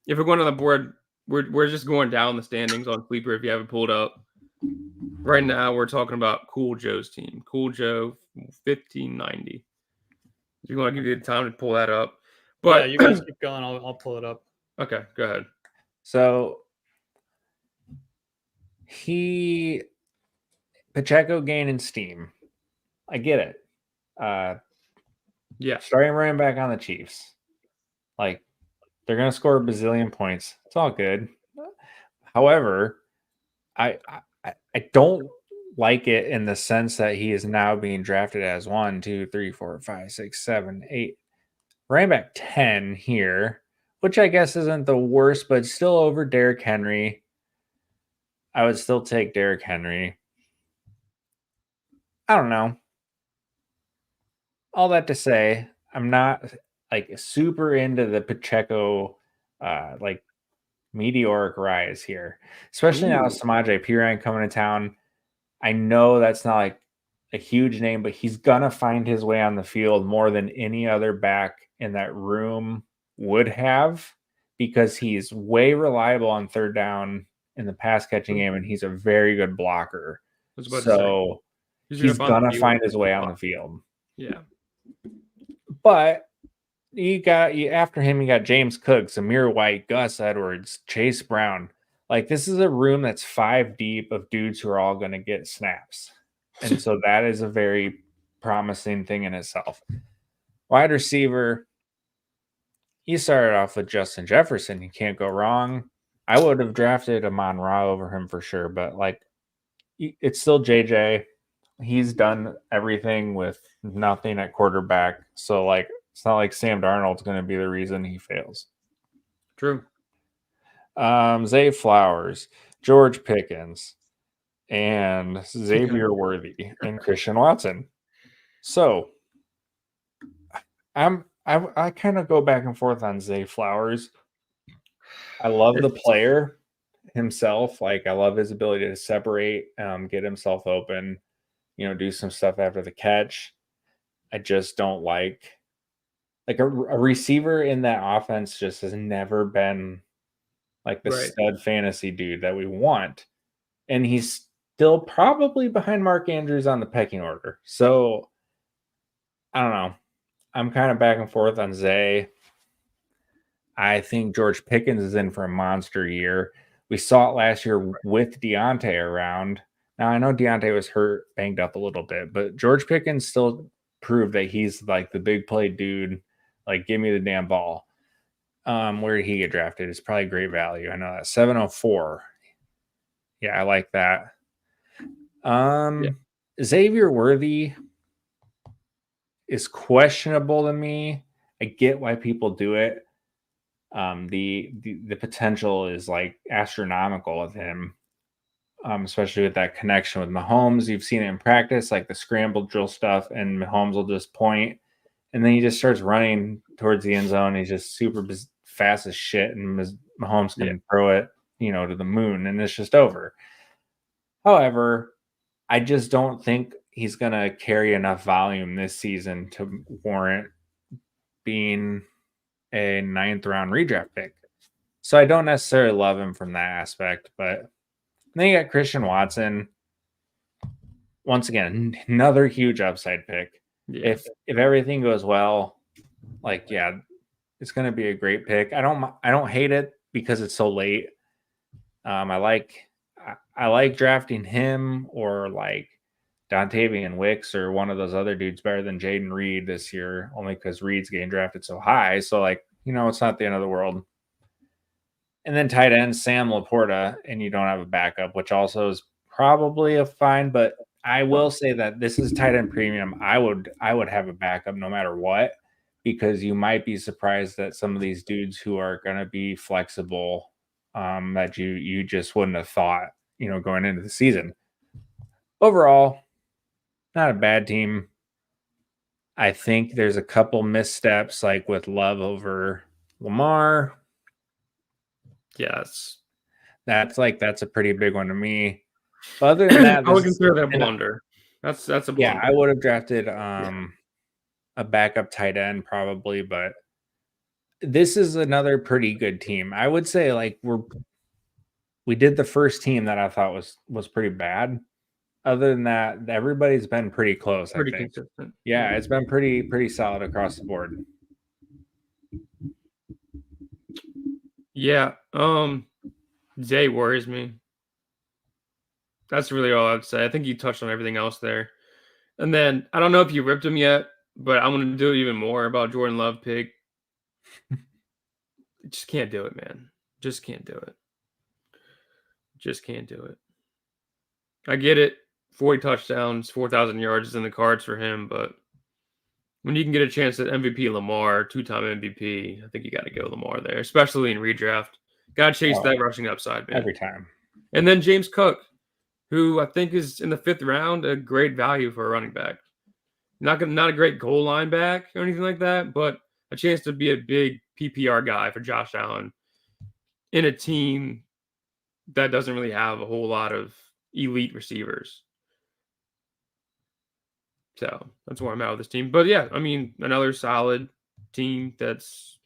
S2: if we're going on the board, we're just going down the standings on Sleeper if you haven't pulled up. Right now, we're talking about Cool Joe's team. Cool Joe, 1590. If you want to give you the time to pull that up. But
S3: yeah, you guys keep going. I'll pull it up.
S2: Okay, go ahead.
S1: So Pacheco gaining steam. I get it.
S2: Yeah.
S1: Starting running back on the Chiefs. Like, they're going to score a bazillion points. It's all good. However, I don't like it in the sense that he is now being drafted as 1, 2, 3, 4, 5, 6, 7, 8. Running back 10 here, which I guess isn't the worst, but still over Derrick Henry. I would still take Derrick Henry. I don't know. All that to say, I'm not like super into the Pacheco like meteoric rise here, especially now with Samaje Perine coming to town. I know that's not like a huge name, but he's gonna find his way on the field more than any other back in that room would have because he's way reliable on third down in the pass catching game, and he's a very good blocker. So he's gonna find his way on the field.
S2: Yeah.
S1: But after him, you got James Cook, Zamir White, Gus Edwards, Chase Brown. Like, this is a room that's 5 deep of dudes who are all going to get snaps. And so that is a very promising thing in itself. Wide receiver, you started off with Justin Jefferson. You can't go wrong. I would have drafted Amon-Ra over him for sure, but like, it's still JJ. He's done everything with nothing at quarterback. So like, it's not like Sam Darnold's going to be the reason he fails.
S2: True.
S1: Zay Flowers, George Pickens, and Xavier Worthy and Christian Watson. So I kind of go back and forth on Zay Flowers. I love the player himself. Like, I love his ability to separate, get himself open, do some stuff after the catch. I just don't like a receiver in that offense just has never been like the stud fantasy dude that we want. And he's still probably behind Mark Andrews on the pecking order. So I don't know. I'm kind of back and forth on Zay. I think George Pickens is in for a monster year. We saw it last year with Deontay around. Now, I know Deontay was hurt, banged up a little bit, but George Pickens still proved that he's like the big play dude. Like, give me the damn ball. Where did he get drafted? It's probably great value. I know that. 704. Yeah, I like that. Xavier Worthy is questionable to me. I get why people do it. The potential is like astronomical with him, especially with that connection with Mahomes. You've seen it in practice, like the scramble drill stuff, and Mahomes will just point, and then he just starts running towards the end zone. He's just super fast as shit, and Mahomes can throw it, to the moon, and it's just over. However, I just don't think he's going to carry enough volume this season to warrant being a 9th round redraft pick. So I don't necessarily love him from that aspect, but then you got Christian Watson. Once again, another huge upside pick. Yeah. If everything goes well, it's going to be a great pick. I don't hate it because it's so late. I like drafting him or like Dontavian Wicks or one of those other dudes better than Jaden Reed this year, only because Reed's getting drafted so high. So it's not the end of the world. And then tight end Sam Laporta, and you don't have a backup, which also is probably a fine. But I will say that this is tight end premium. I would have a backup no matter what, because you might be surprised that some of these dudes who are going to be flexible, that you just wouldn't have thought, going into the season. Overall, not a bad team. I think there's a couple missteps, like with Love over Lamar.
S2: Yes.
S1: That's a pretty big one to me. But other than that,
S2: I would consider that a blunder. That's a blunder.
S1: Yeah, I would have drafted a backup tight end probably, but this is another pretty good team. I would say we did the first team that I thought was pretty bad. Other than that, everybody's been pretty close.
S2: Pretty
S1: I think.
S2: Consistent.
S1: Yeah, it's been pretty solid across the board.
S2: Yeah. Zay worries me. That's really all I'd say. I think you touched on everything else there. And then I don't know if you ripped him yet, but I'm going to do even more about Jordan Love pick. Just can't do it, man. Just can't do it. Just can't do it. I get it. 40 touchdowns, 4,000 yards is in the cards for him, but when you can get a chance at MVP Lamar, 2-time MVP, I think you got to go Lamar there, especially in redraft. Got to chase that rushing upside, man.
S1: Every time.
S2: And then James Cook, who I think is in the 5th round, a great value for a running back. Not a great goal line back or anything like that, but a chance to be a big PPR guy for Josh Allen in a team that doesn't really have a whole lot of elite receivers. So that's where I'm at with this team. But yeah, I mean, another solid team that's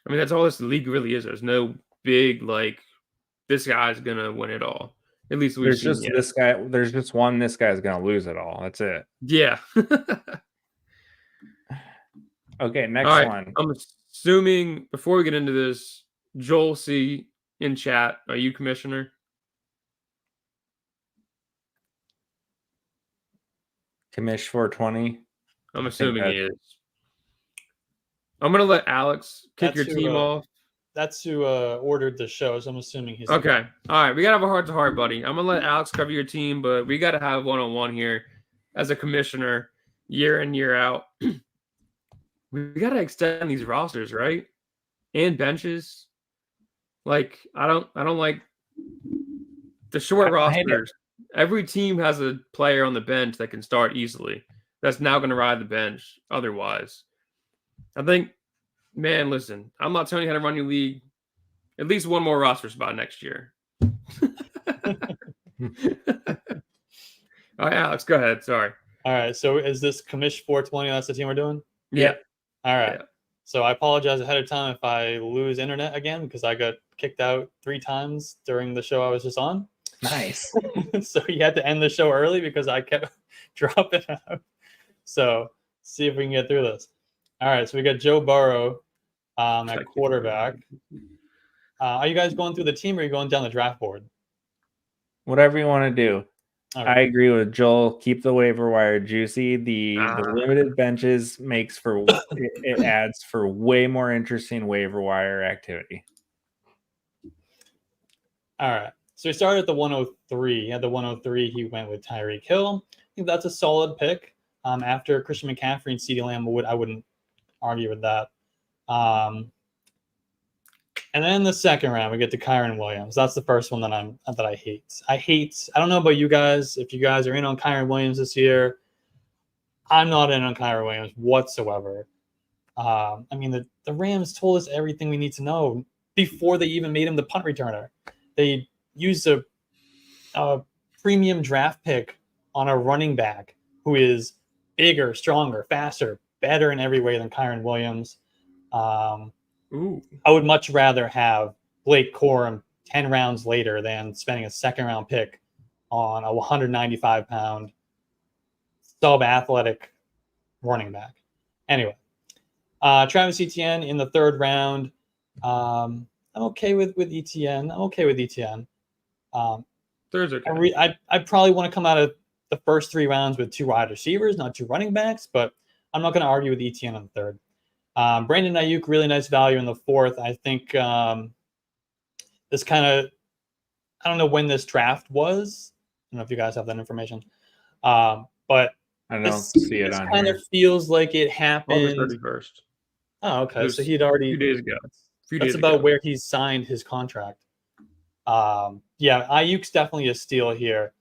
S2: all this league really is. There's no big, this guy's going to win it all. At least we've seen yet.
S1: This guy. There's just one. This guy's going to lose it all. That's it.
S2: Yeah.
S1: Okay, next one.
S2: I'm assuming, before we get into this, Joel C. in chat, are you commissioner?
S1: Commish 420.
S2: I'm assuming he is. I'm going to let Alex kick your team off.
S3: That's who ordered the show, so I'm assuming he's
S2: okay. All right, we got to have a heart-to-heart, buddy. I'm going to let Alex cover your team, but we got to have one-on-one here as a commissioner year in, year out. We got to extend these rosters, right? And benches. Like I don't like the short rosters. Every team has a player on the bench that can start easily. That's now going to ride the bench. Otherwise, I think, man, listen, I'm not telling you how to run your league. At least one more roster spot next year. All right, Alex, go ahead. Sorry.
S3: All right. So is this Commish 420? That's the team we're doing?
S2: Yeah.
S3: All right.
S2: Yeah.
S3: So I apologize ahead of time if I lose internet again because I got kicked out 3 times during the show I was just on.
S1: Nice.
S3: So you had to end the show early because I kept dropping out. So see if we can get through this. All right. So we got Joe Burrow at quarterback. Are you guys going through the team or are you going down the draft board?
S1: Whatever you want to do.
S3: Right.
S1: I agree with Joel. Keep the waiver wire juicy. The limited benches makes for it adds for way more interesting waiver wire activity.
S3: All right. So he started at the 103. He had the 103. He went with Tyreek Hill. I think that's a solid pick. After Christian McCaffrey and CeeDee Lamb, I wouldn't argue with that. And then in the second round, we get to Kyren Williams. That's the first one that I hate. I don't know about you guys. If you guys are in on Kyren Williams this year, I'm not in on Kyren Williams whatsoever. I mean, the Rams told us everything we need to know before they even made him the punt returner. They used a premium draft pick on a running back who is bigger, stronger, faster, better in every way than Kyren Williams. I would much rather have Blake Corum 10 rounds later than spending a second-round pick on a 195-pound sub-athletic running back. Anyway, Travis Etienne in the third round. I'm okay with Etienne.
S2: Third's okay.
S3: I probably want to come out of the first 3 rounds with 2 wide receivers, not 2 running backs, but I'm not going to argue with Etienne in the third. Brandon Ayuk, really nice value in the fourth. I think this kind of, I don't know when this draft was. I don't know if you guys have that information. But
S1: I don't see it on
S3: kind
S1: here.
S3: of feels like it happened.
S2: August 31st.
S3: Oh, okay. So he'd already.
S2: A few days ago.
S3: That's about where he signed his contract. Yeah, Ayuk's definitely a steal here.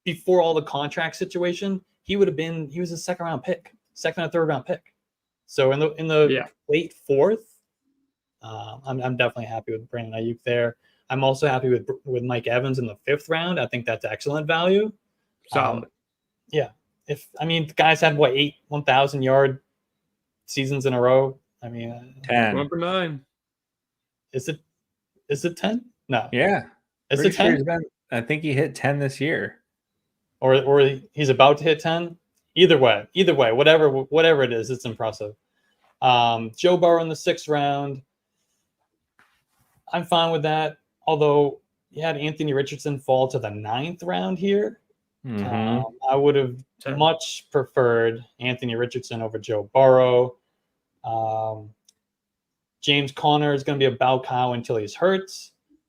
S3: Before all the contract situation, he was a second or third round pick. So in the late fourth, I'm definitely happy with Brandon Ayuk there. I'm also happy with Mike Evans in the 5th round. I think that's excellent value.
S2: Solid.
S3: Yeah. The guys had 8 1,000-yard seasons in a row.
S1: 10.
S2: Number 9.
S3: Is it 10? No.
S1: Yeah.
S3: Is it 10?
S1: Sure I think he hit 10 this year.
S3: Or he's about to hit 10. Either way, whatever it is, it's impressive. Joe Burrow in the 6th round. I'm fine with that. Although you had Anthony Richardson fall to the 9th round here.
S1: Mm-hmm.
S3: I would have much preferred Anthony Richardson over Joe Burrow. James Conner is going to be a bow cow until he's hurt.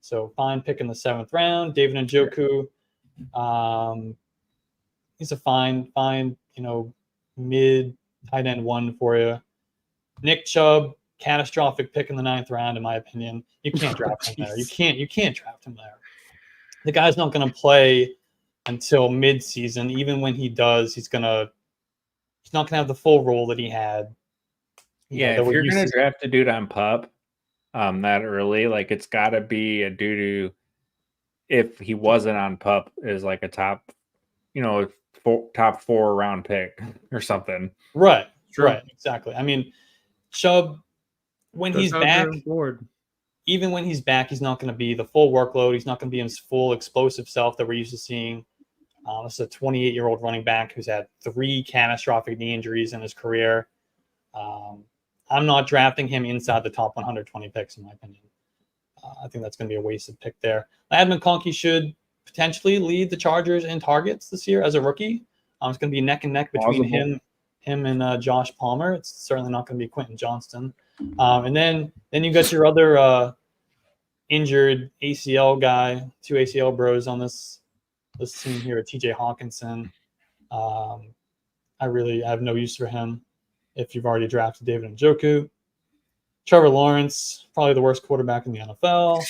S3: So fine pick in the 7th round. David Njoku. He's a fine, mid tight end 1 for you. Nick Chubb, catastrophic pick in the 9th round, in my opinion. You can't draft him there. You can't draft him there. The guy's not going to play until mid-season. Even when he does, he's not going to have the full role that he had.
S1: If you're going to draft a dude on PUP that early, it's got to be a dude who, if he wasn't on PUP, is like a top, top 4 round pick or something.
S3: Right. Sure. Right. Exactly. Chubb, when he's back, even when he's back, he's not going to be the full workload. He's not going to be his full explosive self that we're used to seeing. This is a 28-year-old running back who's had 3 catastrophic knee injuries in his career. I'm not drafting him inside the top 120 picks, in my opinion. I think that's going to be a wasted pick there. Ladd McConkey should potentially lead the Chargers in targets this year as a rookie. It's going to be neck and neck between him and Josh Palmer. It's certainly not going to be Quentin Johnston. And then you got your other injured ACL guy, 2 ACL bros on this team here, TJ Hawkinson. I have no use for him if you've already drafted David Njoku. Trevor Lawrence, probably the worst quarterback in the NFL.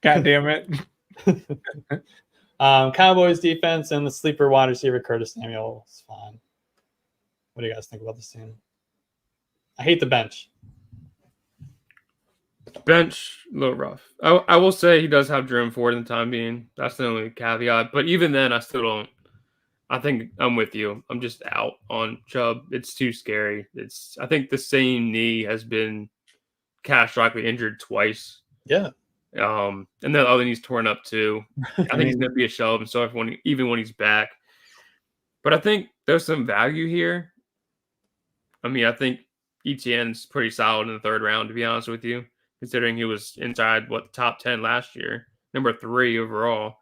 S1: God damn it.
S3: Cowboys defense and the sleeper wide receiver Curtis Samuel is fine. What do you guys think about this team? I hate the bench.
S2: Bench, a little rough. I will say he does have Jerome Ford in the time being. That's the only caveat. But even then, I still don't. I think I'm with you. I'm just out on Chubb. It's too scary. I think the same knee has been catastrophically injured twice.
S3: Yeah.
S2: And the other knee's torn up too. I think he's going to be a shell of himself even when he's back. But I think there's some value here. I mean, I think ETN's pretty solid in the third round, to be honest with you, considering he was inside, the top 10 last year, number 3 overall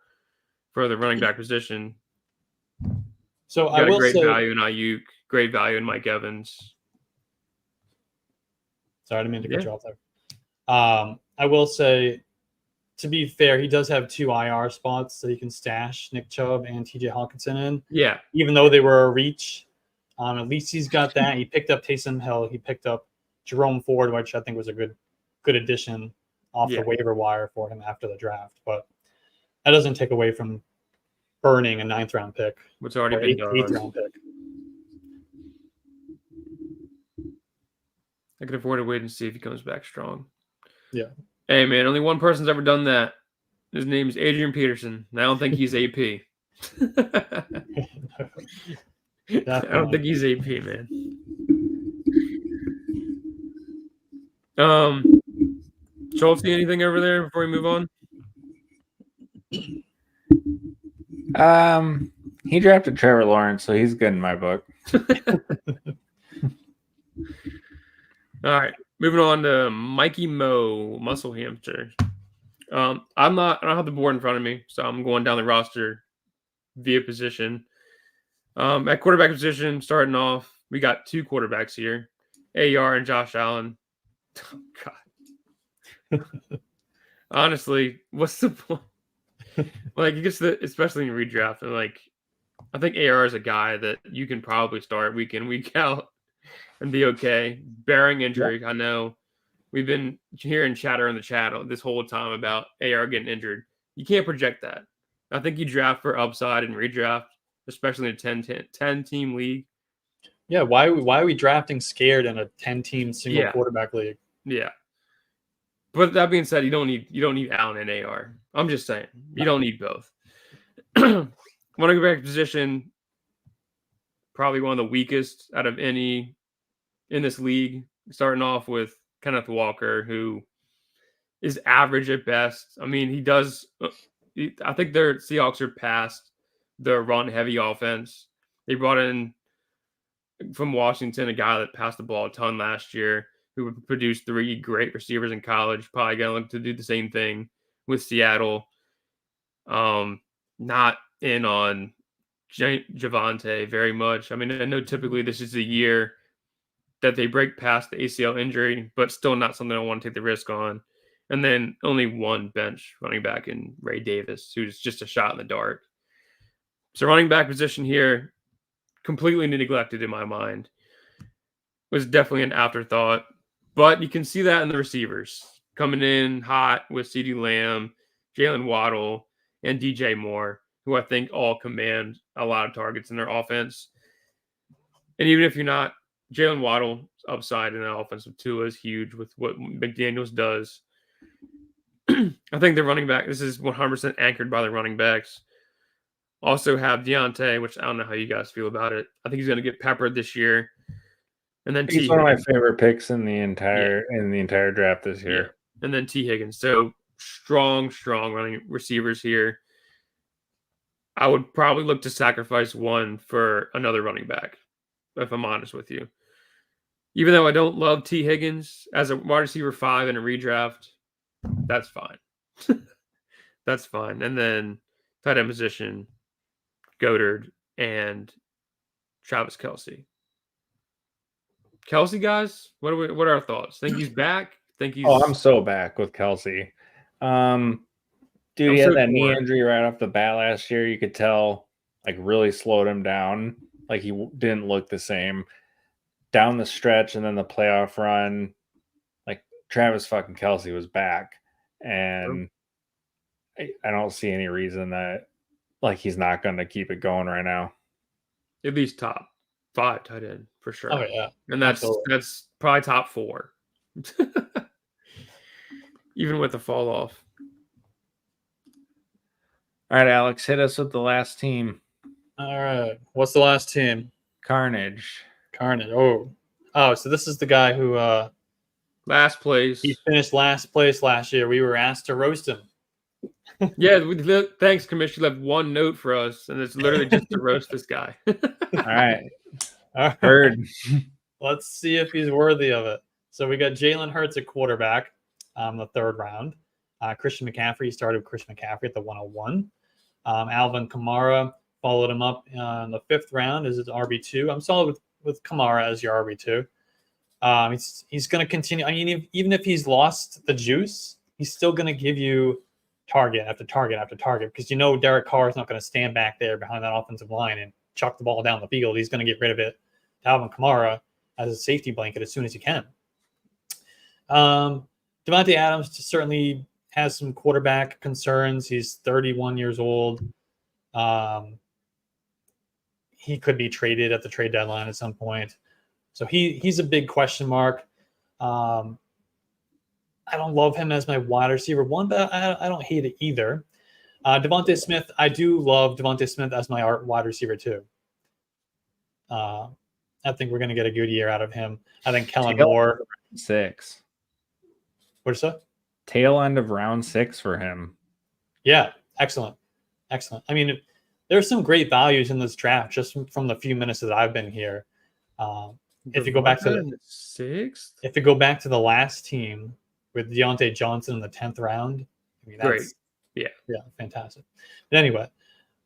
S2: for the running back position.
S3: So I will
S2: great
S3: say,
S2: value in Ayuk, great value in Mike Evans.
S3: Sorry, I didn't mean to cut you off there. I will say, to be fair, he does have 2 IR spots that he can stash Nick Chubb and TJ Hawkinson in.
S2: Yeah.
S3: Even though they were a reach, at least he's got that. He picked up Taysom Hill. He picked up Jerome Ford, which I think was a good addition off the waiver wire for him after the draft. But that doesn't take away from burning a 9th round pick.
S2: What's already been done.
S3: 8th round pick.
S2: I can afford to wait and see if he comes back strong.
S3: Yeah.
S2: Hey, man, only one person's ever done that. His name is Adrian Peterson. I don't think he's AP. I don't think he's AP, man. Schultz, see anything over there before we move on?
S1: He drafted Trevor Lawrence, so he's good in my book.
S2: All right, moving on to Mikey Moe, muscle hamster. I don't have the board in front of me, so I'm going down the roster via position. At quarterback position, starting off, we got 2 quarterbacks here, AR and Josh Allen. Oh, God. Honestly, what's the point? Like, especially in redraft, and I think AR is a guy that you can probably start week in, week out and be okay, bearing injury. Yeah. I know we've been hearing chatter in the chat this whole time about AR getting injured. You can't project that. I think you draft for upside and redraft, especially in a 10-team league.
S3: Yeah, why are we drafting scared in a 10-team single quarterback league?
S2: Yeah. But that being said, you don't need Allen and AR. I'm just saying, you don't need both. Running back position, probably one of the weakest out of any in this league. Starting off with Kenneth Walker, who is average at best. I mean, he does. I think their Seahawks are past the run-heavy offense. They brought in from Washington a guy that passed the ball a ton last year, who would produce 3 great receivers in college. Probably going to look to do the same thing with Seattle. Not in on Javonte very much. I mean, I know typically this is the year that they break past the ACL injury, but still not something I want to take the risk on. And then only one bench running back in Ray Davis, who's just a shot in the dark. So running back position here, completely neglected in my mind. Was definitely an afterthought. But you can see that in the receivers. Coming in hot with CeeDee Lamb, Jalen Waddle, and DJ Moore, who I think all command a lot of targets in their offense. And even if you're not, Jalen Waddle's upside in the offensive Tua is huge with what McDaniels does. I think the running back, this is 100% anchored by the running backs. Also have Deontay, which I don't know how you guys feel about it. I think he's going to get peppered this year. And then
S1: he's one of my favorite picks in the entire draft this year.
S2: Yeah. And then T. Higgins. So strong running receivers here. I would probably look to sacrifice one for another running back, if I'm honest with you. Even though I don't love T. Higgins as a wide receiver 5 in a redraft, that's fine. That's fine. And then tight end position, Goddard and Travis Kelce. Kelce, guys, what are our thoughts? Think he's back?
S1: I'm so back with Kelce. Dude, he had that knee injury right off the bat last year. You could tell, really slowed him down. Like, he didn't look the same. down the stretch and then the playoff run, like Travis fucking Kelce was back, and I don't see any reason that like he's not going to keep it going right now.
S2: At least top 5 tight end for sure.
S3: Oh yeah,
S2: and that's probably top 4, even with the fall off.
S1: All right, Alex, hit us with the last team.
S3: All right, what's the last team?
S1: Carnage.
S3: Oh, so this is the guy who
S2: last place.
S3: He finished last place last year. We were asked to roast him.
S2: Yeah, thanks, Commissioner. You left one note for us, and it's literally just to roast this guy.
S1: All right. Heard.
S3: Let's see if he's worthy of it. So we got Jalen Hurts at quarterback, the 3rd round. Christian McCaffrey started with Christian McCaffrey at the 101. Alvin Kamara followed him up in the 5th round as his RB2. I'm solid with Kamara as your RB2. He's going to continue. I mean, even if he's lost the juice, he's still going to give you target after target after target because Derek Carr is not going to stand back there behind that offensive line and chuck the ball down the field. He's going to get rid of it to Alvin Kamara as a safety blanket as soon as he can. Devontae Adams certainly has some quarterback concerns. He's 31 years old. He could be traded at the trade deadline at some point. So he's a big question mark. I don't love him as my wide receiver 1, but I don't hate it either. Devontae Smith, I do love Devontae Smith as my wide receiver 2. I think we're going to get a good year out of him. I think Kellen Moore.
S1: 6.
S3: What'd you say?
S1: Tail end of round 6 for him.
S3: Yeah, excellent. I mean, there's some great values in this draft just from the few minutes that I've been here. If you go back to the
S2: 6th,
S3: if you go back to the last team with Deontay Johnson in the 10th round, I mean, that's
S2: great.
S3: Yeah, fantastic. But anyway,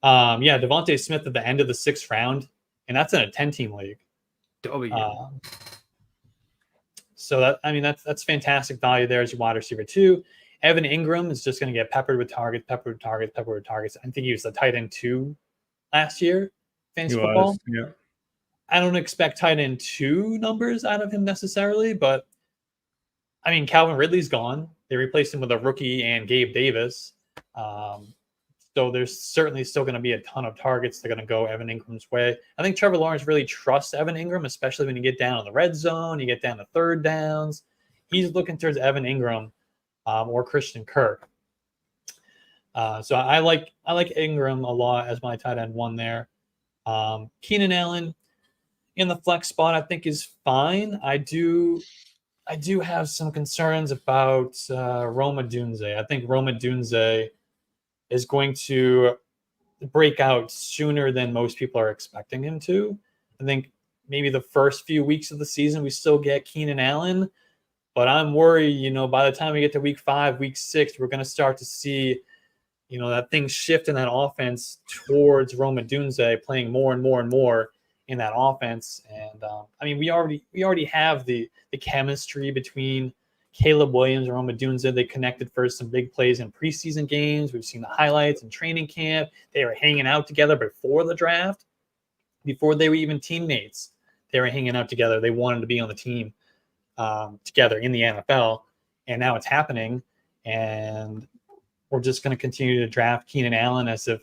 S3: Devontae Smith at the end of the 6th round, and that's in a 10-team league. So that's fantastic value there as your wide receiver 2. Evan Ingram is just going to get peppered with targets. I think he was the tight end 2 last year, fantasy football.
S1: Yeah.
S3: I don't expect tight end 2 numbers out of him necessarily, but I mean, Calvin Ridley's gone. They replaced him with a rookie and Gabe Davis. So there's certainly still going to be a ton of targets that are going to go Evan Ingram's way. I think Trevor Lawrence really trusts Evan Ingram, especially when you get down in the red zone, you get down to 3rd downs. He's looking towards Evan Ingram or Christian Kirk. So I like Ingram a lot as my tight end 1 there. Keenan Allen in the flex spot, I think is fine. I do have some concerns about Roma Dunze. I think Roma Dunze is going to break out sooner than most people are expecting him to. I think maybe the first few weeks of the season we still get Keenan Allen, but I'm worried, by the time we get to week 5, week 6, we're going to start to see, that things shift in that offense towards Roma Dunze playing more and more and more in that offense. And I mean, we already have the chemistry between Caleb Williams and Roma Dunze. They connected for some big plays in preseason games. We've seen the highlights in training camp. They were hanging out together before the draft, before they were even teammates. They were hanging out together. They wanted to be on the team together in the NFL, and now it's happening. And we're just going to continue to draft Keenan Allen as if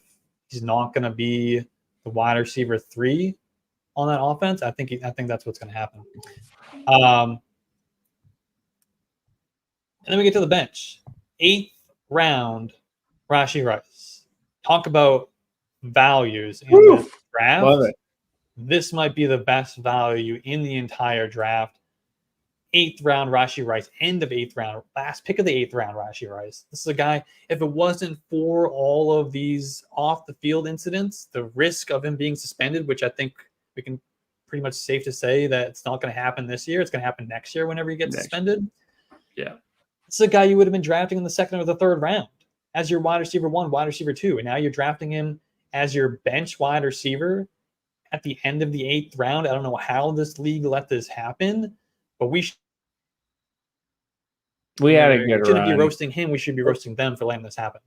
S3: he's not going to be the wide receiver 3 on that offense. I think that's what's going to happen. And then we get to the bench. 8th round, Rashee Rice. Talk about values in the draft.
S1: Love it.
S3: This might be the best value in the entire draft. 8th round, Rashee Rice. End of 8th round. Last pick of the 8th round, Rashee Rice. This is a guy, if it wasn't for all of these off-the-field incidents, the risk of him being suspended, which I think we can pretty much safe to say that it's not going to happen this year. It's going to happen next year whenever he gets suspended.
S2: Yeah.
S3: This is a guy you would have been drafting in the 2nd or the 3rd round as your wide receiver 1, wide receiver 2. And now you're drafting him as your bench wide receiver at the end of the 8th round. I don't know how this league let this happen, but we
S1: had a good
S3: shouldn't
S1: run.
S3: be roasting him. We should be roasting them for letting this happen.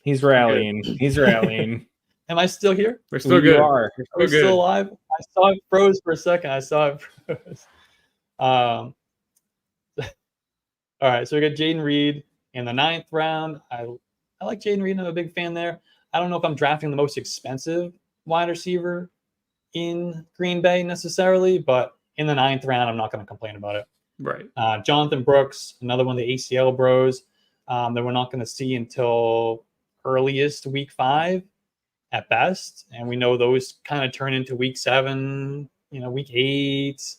S1: He's rallying. He's rallying.
S3: Am I still here?
S2: We're still good.
S1: You are.
S3: We're still alive. I saw it froze for a second. All right, so we got Jaden Reed in the 9th round. I like Jaden Reed. I'm a big fan there. I don't know if I'm drafting the most expensive wide receiver in Green Bay necessarily, but in the 9th round, I'm not going to complain about it.
S2: Right.
S3: Jonathan Brooks, another one of the ACL bros that we're not going to see until earliest week 5 at best. And we know those kind of turn into week 7, week 8.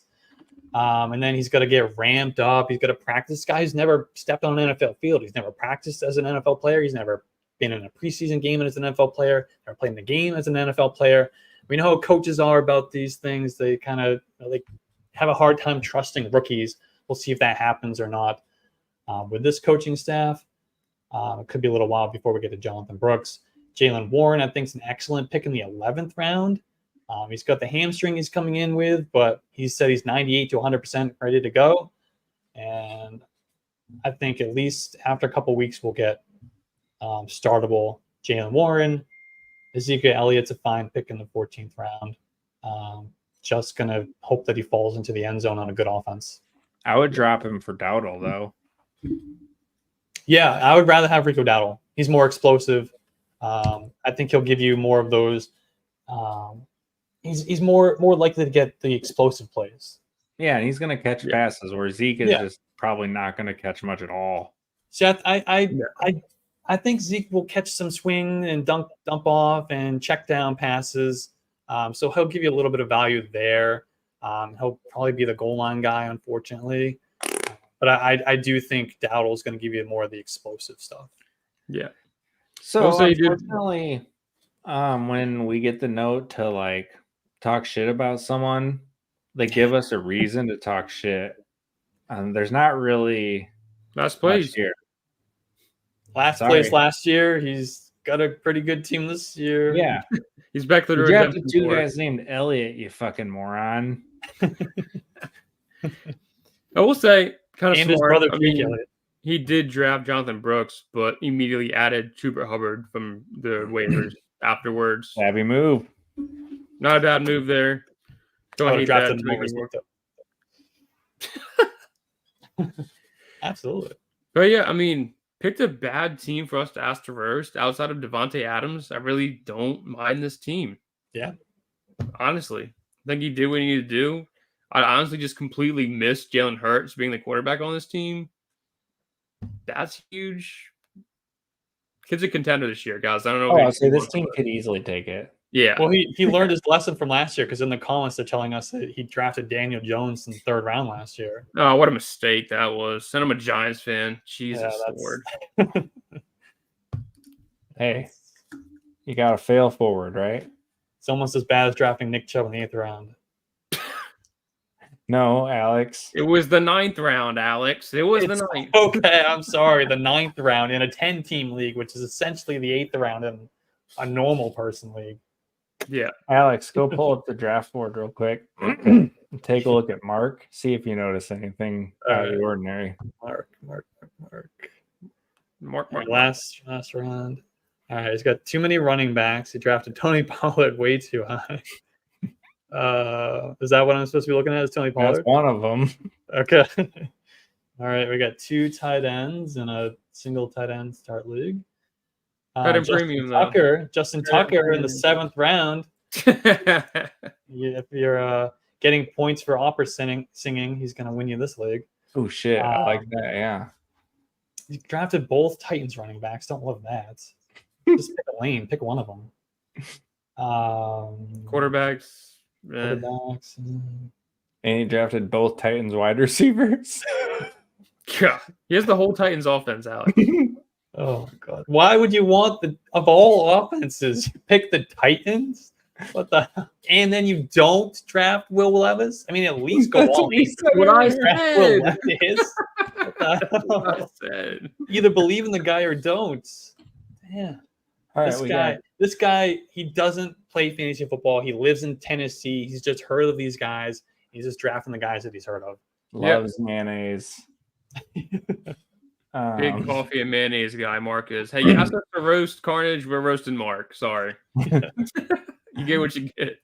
S3: And then he's got to get ramped up. He's got to practice. This guy's never stepped on an NFL field. He's never practiced as an NFL player. He's never been in a preseason game as an NFL player, never played in the game as an NFL player. We know how coaches are about these things. They kind of have a hard time trusting rookies. We'll see if that happens or not. With this coaching staff, it could be a little while before we get to Jonathan Brooks. Jalen Warren, I think, is an excellent pick in the 11th round. He's got the hamstring he's coming in with, but he said he's 98 to 100% ready to go. And I think at least after a couple weeks, we'll get startable Jalen Warren. Ezekiel Elliott's a fine pick in the 14th round. Just going to hope that he falls into the end zone on a good offense.
S1: I would drop him for Dowdle, though.
S3: Yeah, I would rather have Rico Dowdle. He's more explosive. I think he'll give you more of those. He's more likely to get the explosive plays.
S1: Yeah, and he's going to catch passes, where Zeke is just probably not going to catch much at all.
S3: See, I think Zeke will catch some swing and dump off and check down passes. So he'll give you a little bit of value there. He'll probably be the goal line guy, unfortunately. But I do think Dowdle is going to give you more of the explosive stuff.
S2: Yeah.
S1: So unfortunately, when we get the note to talk shit about someone, they give us a reason to talk shit. There's not really
S2: last place
S1: here.
S3: Place last year. He's got a pretty good team this year.
S1: Yeah.
S2: He's back to the
S1: redemption. You have 2 guys named Elliott, you fucking moron.
S2: I will say, kind of
S3: and
S2: smart.
S3: His brother,
S2: he did draft Jonathan Brooks, but immediately added Chuba Hubbard from the waivers afterwards.
S1: Savvy move.
S2: Not a bad move there. Don't hate that.
S3: Absolutely.
S2: But yeah, I mean, picked a bad team for us to ask to roast. Outside of Devontae Adams, I really don't mind this team.
S3: Yeah.
S2: Honestly. I think he did what he needed to do. I honestly just completely missed Jalen Hurts being the quarterback on this team. That's huge. Kid's a contender this year, guys. I don't know.
S1: I'll say this team could easily take it.
S2: Yeah.
S3: Well, he learned his lesson from last year because in the comments they're telling us that he drafted Daniel Jones in the 3rd round last year.
S2: Oh, what a mistake that was. Send him a Giants fan. Jesus Lord.
S1: Hey, you got to fail forward, right?
S3: It's almost as bad as drafting Nick Chubb in the 8th round.
S1: No, Alex.
S2: It was the 9th round, Alex. It was the 9th.
S3: Okay, I'm sorry. The 9th round in a 10-team league, which is essentially the 8th round in a normal person league.
S2: Yeah.
S1: Alex, go pull up the draft board real quick. Take a look at Mark. See if you notice anything out of the ordinary.
S3: Mark. Last round. All right, he's got too many running backs. He drafted Tony Pollard way too high. Is that what I'm supposed to be looking at? Is Tony Pollard?
S1: That's one of them.
S3: Okay. All right, we got 2 tight ends in a single tight end start league. Justin Tucker in the 7th round. If you're getting points for opera singing, he's going to win you this league.
S1: Oh shit, I like that. Yeah.
S3: He drafted both Titans running backs. Don't love that. Just pick a lane. Pick one of them.
S2: Quarterbacks.
S1: And he drafted both Titans wide receivers.
S2: Yeah, he has the whole Titans offense, Alex.
S3: Oh my god! Why would you want of all offenses, you pick the Titans? What the? And then you don't draft Will Levis? I mean, at least go all.
S2: What I said.
S3: Will Levis. What I said. Either believe in the guy or don't. Yeah. All right, this guy, he doesn't play fantasy football. He lives in Tennessee. He's just heard of these guys. He's just drafting the guys that he's heard of.
S1: Loves mayonnaise.
S2: Big coffee and mayonnaise guy, Mark is. Hey, you asked us to roast Carnage. We're roasting Mark. Sorry. You get what you get.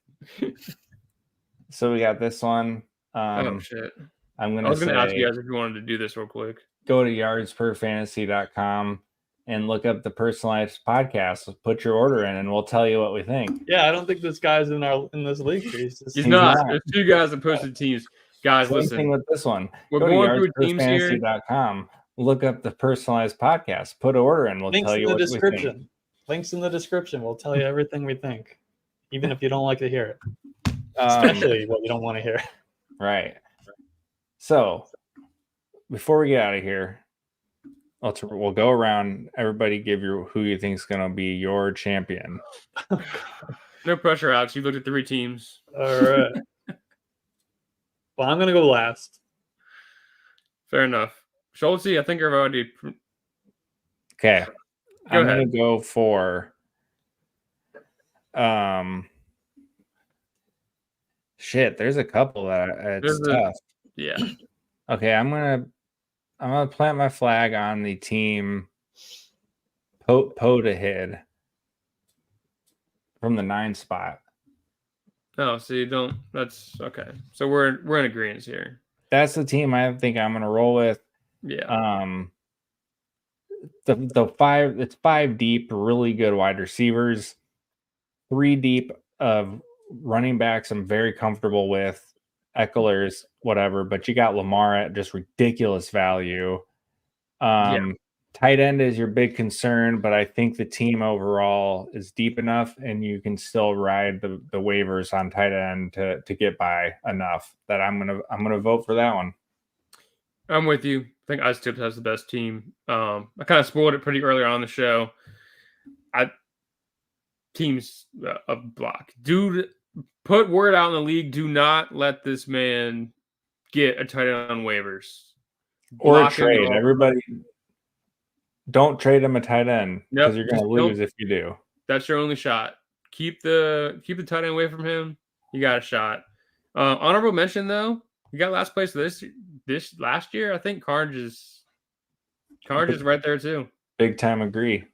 S1: So we got this one.
S2: Oh, shit.
S1: I
S2: was going to ask you guys if you wanted to do this real quick.
S1: Go to yardsperfantasy.com and look up the personalized podcast. Put your order in, and we'll tell you what we think.
S3: Yeah, I don't think this guy's in this league.
S2: He's not. There's 2 guys that posted teams. Guys,
S1: Same
S2: listen.
S1: thing with this one.
S2: We're
S1: Go
S2: going
S1: to
S2: through teams here.
S1: yardsperfantasy.com. Look up the personalized podcast. Put an order in. We'll tell you what we think.
S3: Links in the description. We'll tell you everything we think, even if you don't like to hear it. Especially what you don't want to hear.
S1: Right. So, before we get out of here, we'll go around. Everybody give who you think is going to be your champion.
S2: No pressure, Alex. You looked at 3 teams.
S3: All right. Well, I'm going to go last.
S2: Fair enough. Schultz, I think you've already...
S1: Okay. I'm going to go for... Shit, there's a couple that it's tough.
S2: Yeah.
S1: Okay, I'm gonna plant my flag on the team Potahid from the 9 spot.
S2: Oh, so you don't. That's okay. So we're in agreement here.
S1: That's the team I think I'm gonna roll with.
S2: Yeah.
S1: The 5. It's 5 deep, really good wide receivers. 3 deep of running backs. I'm very comfortable with. Eckler's whatever, but you got Lamar at just ridiculous value. Tight end is your big concern, but I think the team overall is deep enough, and you can still ride the waivers on tight end to get by enough that I'm gonna vote for that one.
S2: I'm with you. I think Ice Tips has the best team. I kind of spoiled it pretty early on in the show. Teams a block, dude. Put word out in the league. Do not let this man get a tight end on waivers
S1: or a trade. Everybody, don't trade him a tight end because you're going to lose if you do.
S2: That's your only shot. Keep the tight end away from him. You got a shot. Honorable mention though, you got last place this last year. I think Carnage is right there too.
S1: Big time agree.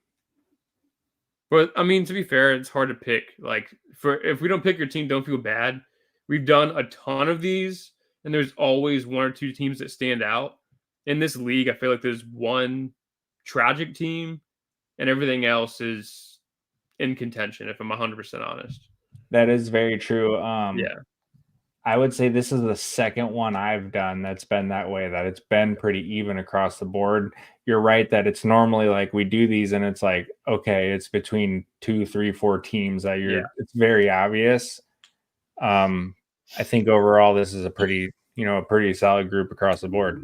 S2: But I mean, to be fair, it's hard to pick. Like, if we don't pick your team, don't feel bad. We've done a ton of these, and there's always 1 or 2 teams that stand out. In this league, I feel like there's one tragic team, and everything else is in contention, if I'm 100% honest.
S1: That is very true.
S2: Yeah.
S1: I would say this is the second one I've done that's been that way, that it's been pretty even across the board. You're right that it's normally like we do these and it's like, okay, it's between 2, 3, 4 teams that it's very obvious. I think overall this is a pretty solid group across the board.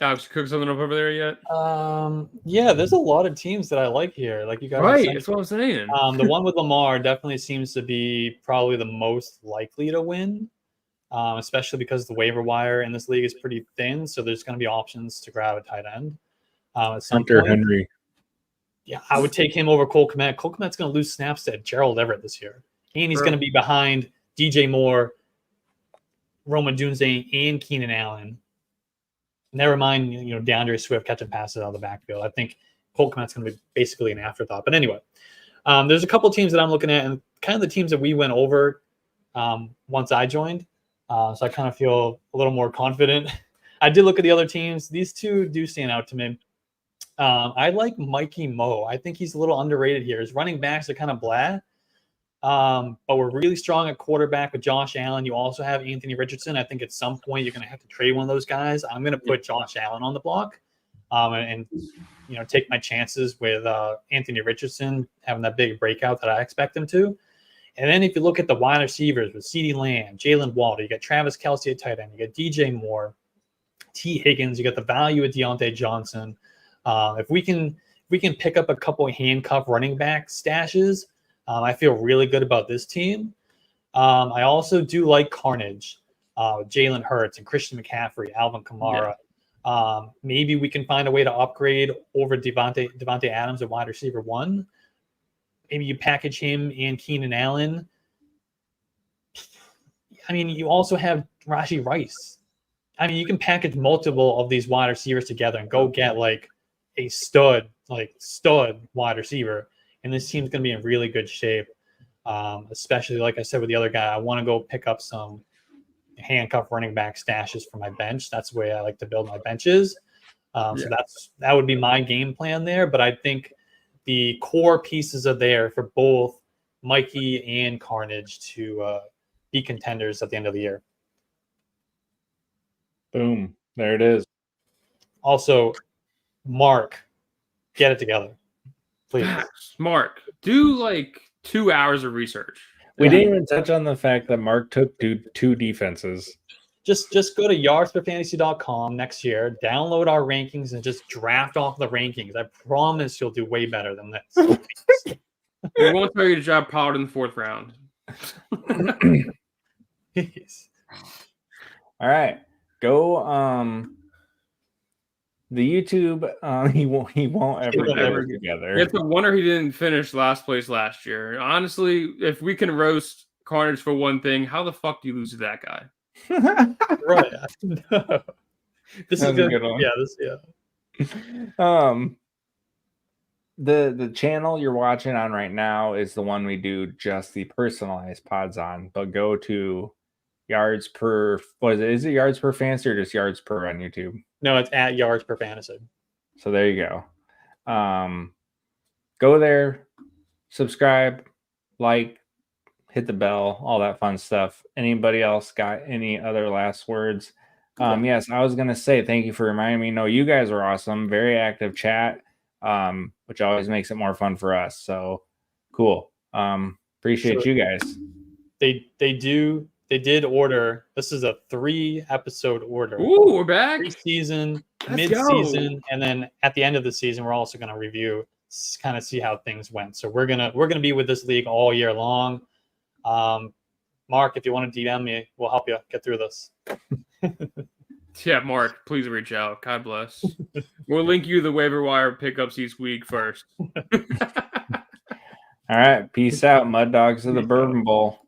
S2: Alex, cook something up over there yet?
S3: Yeah, there's a lot of teams that I like here. Like you guys,
S2: right? That's what I'm saying.
S3: The one with Lamar definitely seems to be probably the most likely to win, especially because the waiver wire in this league is pretty thin. So there's going to be options to grab a tight end.
S1: Hunter Henry.
S3: Yeah, I would take him over Cole Kmet. Cole Kmet's going to lose snaps to Gerald Everett this year, and he's going to be behind DJ Moore, Roma Dunze, and Keenan Allen. Never mind, DeAndre Swift catching passes out of the backfield. I think Cole Kmet's going to be basically an afterthought. But anyway, there's a couple of teams that I'm looking at, and kind of the teams that we went over once I joined. So I kind of feel a little more confident. I did look at the other teams. These 2 do stand out to me. I like Mikey Mo. I think he's a little underrated here. His running backs are kind of blah. But we're really strong at quarterback with Josh Allen. You also have Anthony Richardson. I think at some point you're going to have to trade one of those guys. I'm going to put Josh Allen on the block and take my chances with Anthony Richardson having that big breakout that I expect him to. And then if you look at the wide receivers with CeeDee Lamb, Jalen Waddle, you got Travis Kelce at tight end, you got DJ Moore, T. Higgins, you got the value at Deontay Johnson. If we can pick up a couple of handcuff running back stashes, I feel really good about this team. I also do like Carnage, Jalen Hurts and Christian McCaffrey, Alvin Kamara. Yeah. Maybe we can find a way to upgrade over Devontae Adams at wide receiver 1. Maybe you package him and Keenan Allen. I mean, you also have Rashee Rice. I mean, you can package multiple of these wide receivers together and go get like a stud wide receiver, and this team's going to be in really good shape. Especially like I said with the other guy, I want to go pick up some handcuff running back stashes for my bench. That's the way I like to build my benches. So that would be my game plan there. But I think the core pieces are there for both Mikey and Carnage to be contenders at the end of the year.
S1: Boom. There it is.
S3: Also, Mark, get it together, please.
S2: Mark, do like 2 hours of research.
S1: We didn't even touch on the fact that Mark took two defenses.
S3: Just go to yardsperfantasy.com next year, download our rankings, and just draft off the rankings. I promise you'll do way better than this.
S2: We won't tell you to drop Pollard in the 4th round.
S1: All right. Go the YouTube he won't ever get together.
S2: It's a wonder he didn't finish last place last year. Honestly, if we can roast Carnage for one thing, how the fuck do you lose to that guy?
S3: Right. This is a good one.
S1: The channel you're watching on right now is the one we do just the personalized pods on, but go to yards per is it yards per fantasy or just yards per on YouTube?
S3: No, it's at yards per fantasy.
S1: So there you go. Go there, subscribe, like, hit the bell, all that fun stuff. Anybody else got any other last words? Yes, I was gonna say thank you for reminding me. No, you guys are awesome. Very active chat, which always makes it more fun for us. So cool. Appreciate you guys.
S3: They did order. This is a 3-episode order.
S2: Ooh, we're back.
S3: Pre-season, mid-season, and then at the end of the season, we're also going to review, kind of see how things went. So we're gonna be with this league all year long. Mark, if you want to DM me, we'll help you get through this.
S2: Yeah, Mark, please reach out. God bless. We'll link you the waiver wire pickups each week first.
S1: All right, peace out, Mud Dogs of the Bourbon Bowl.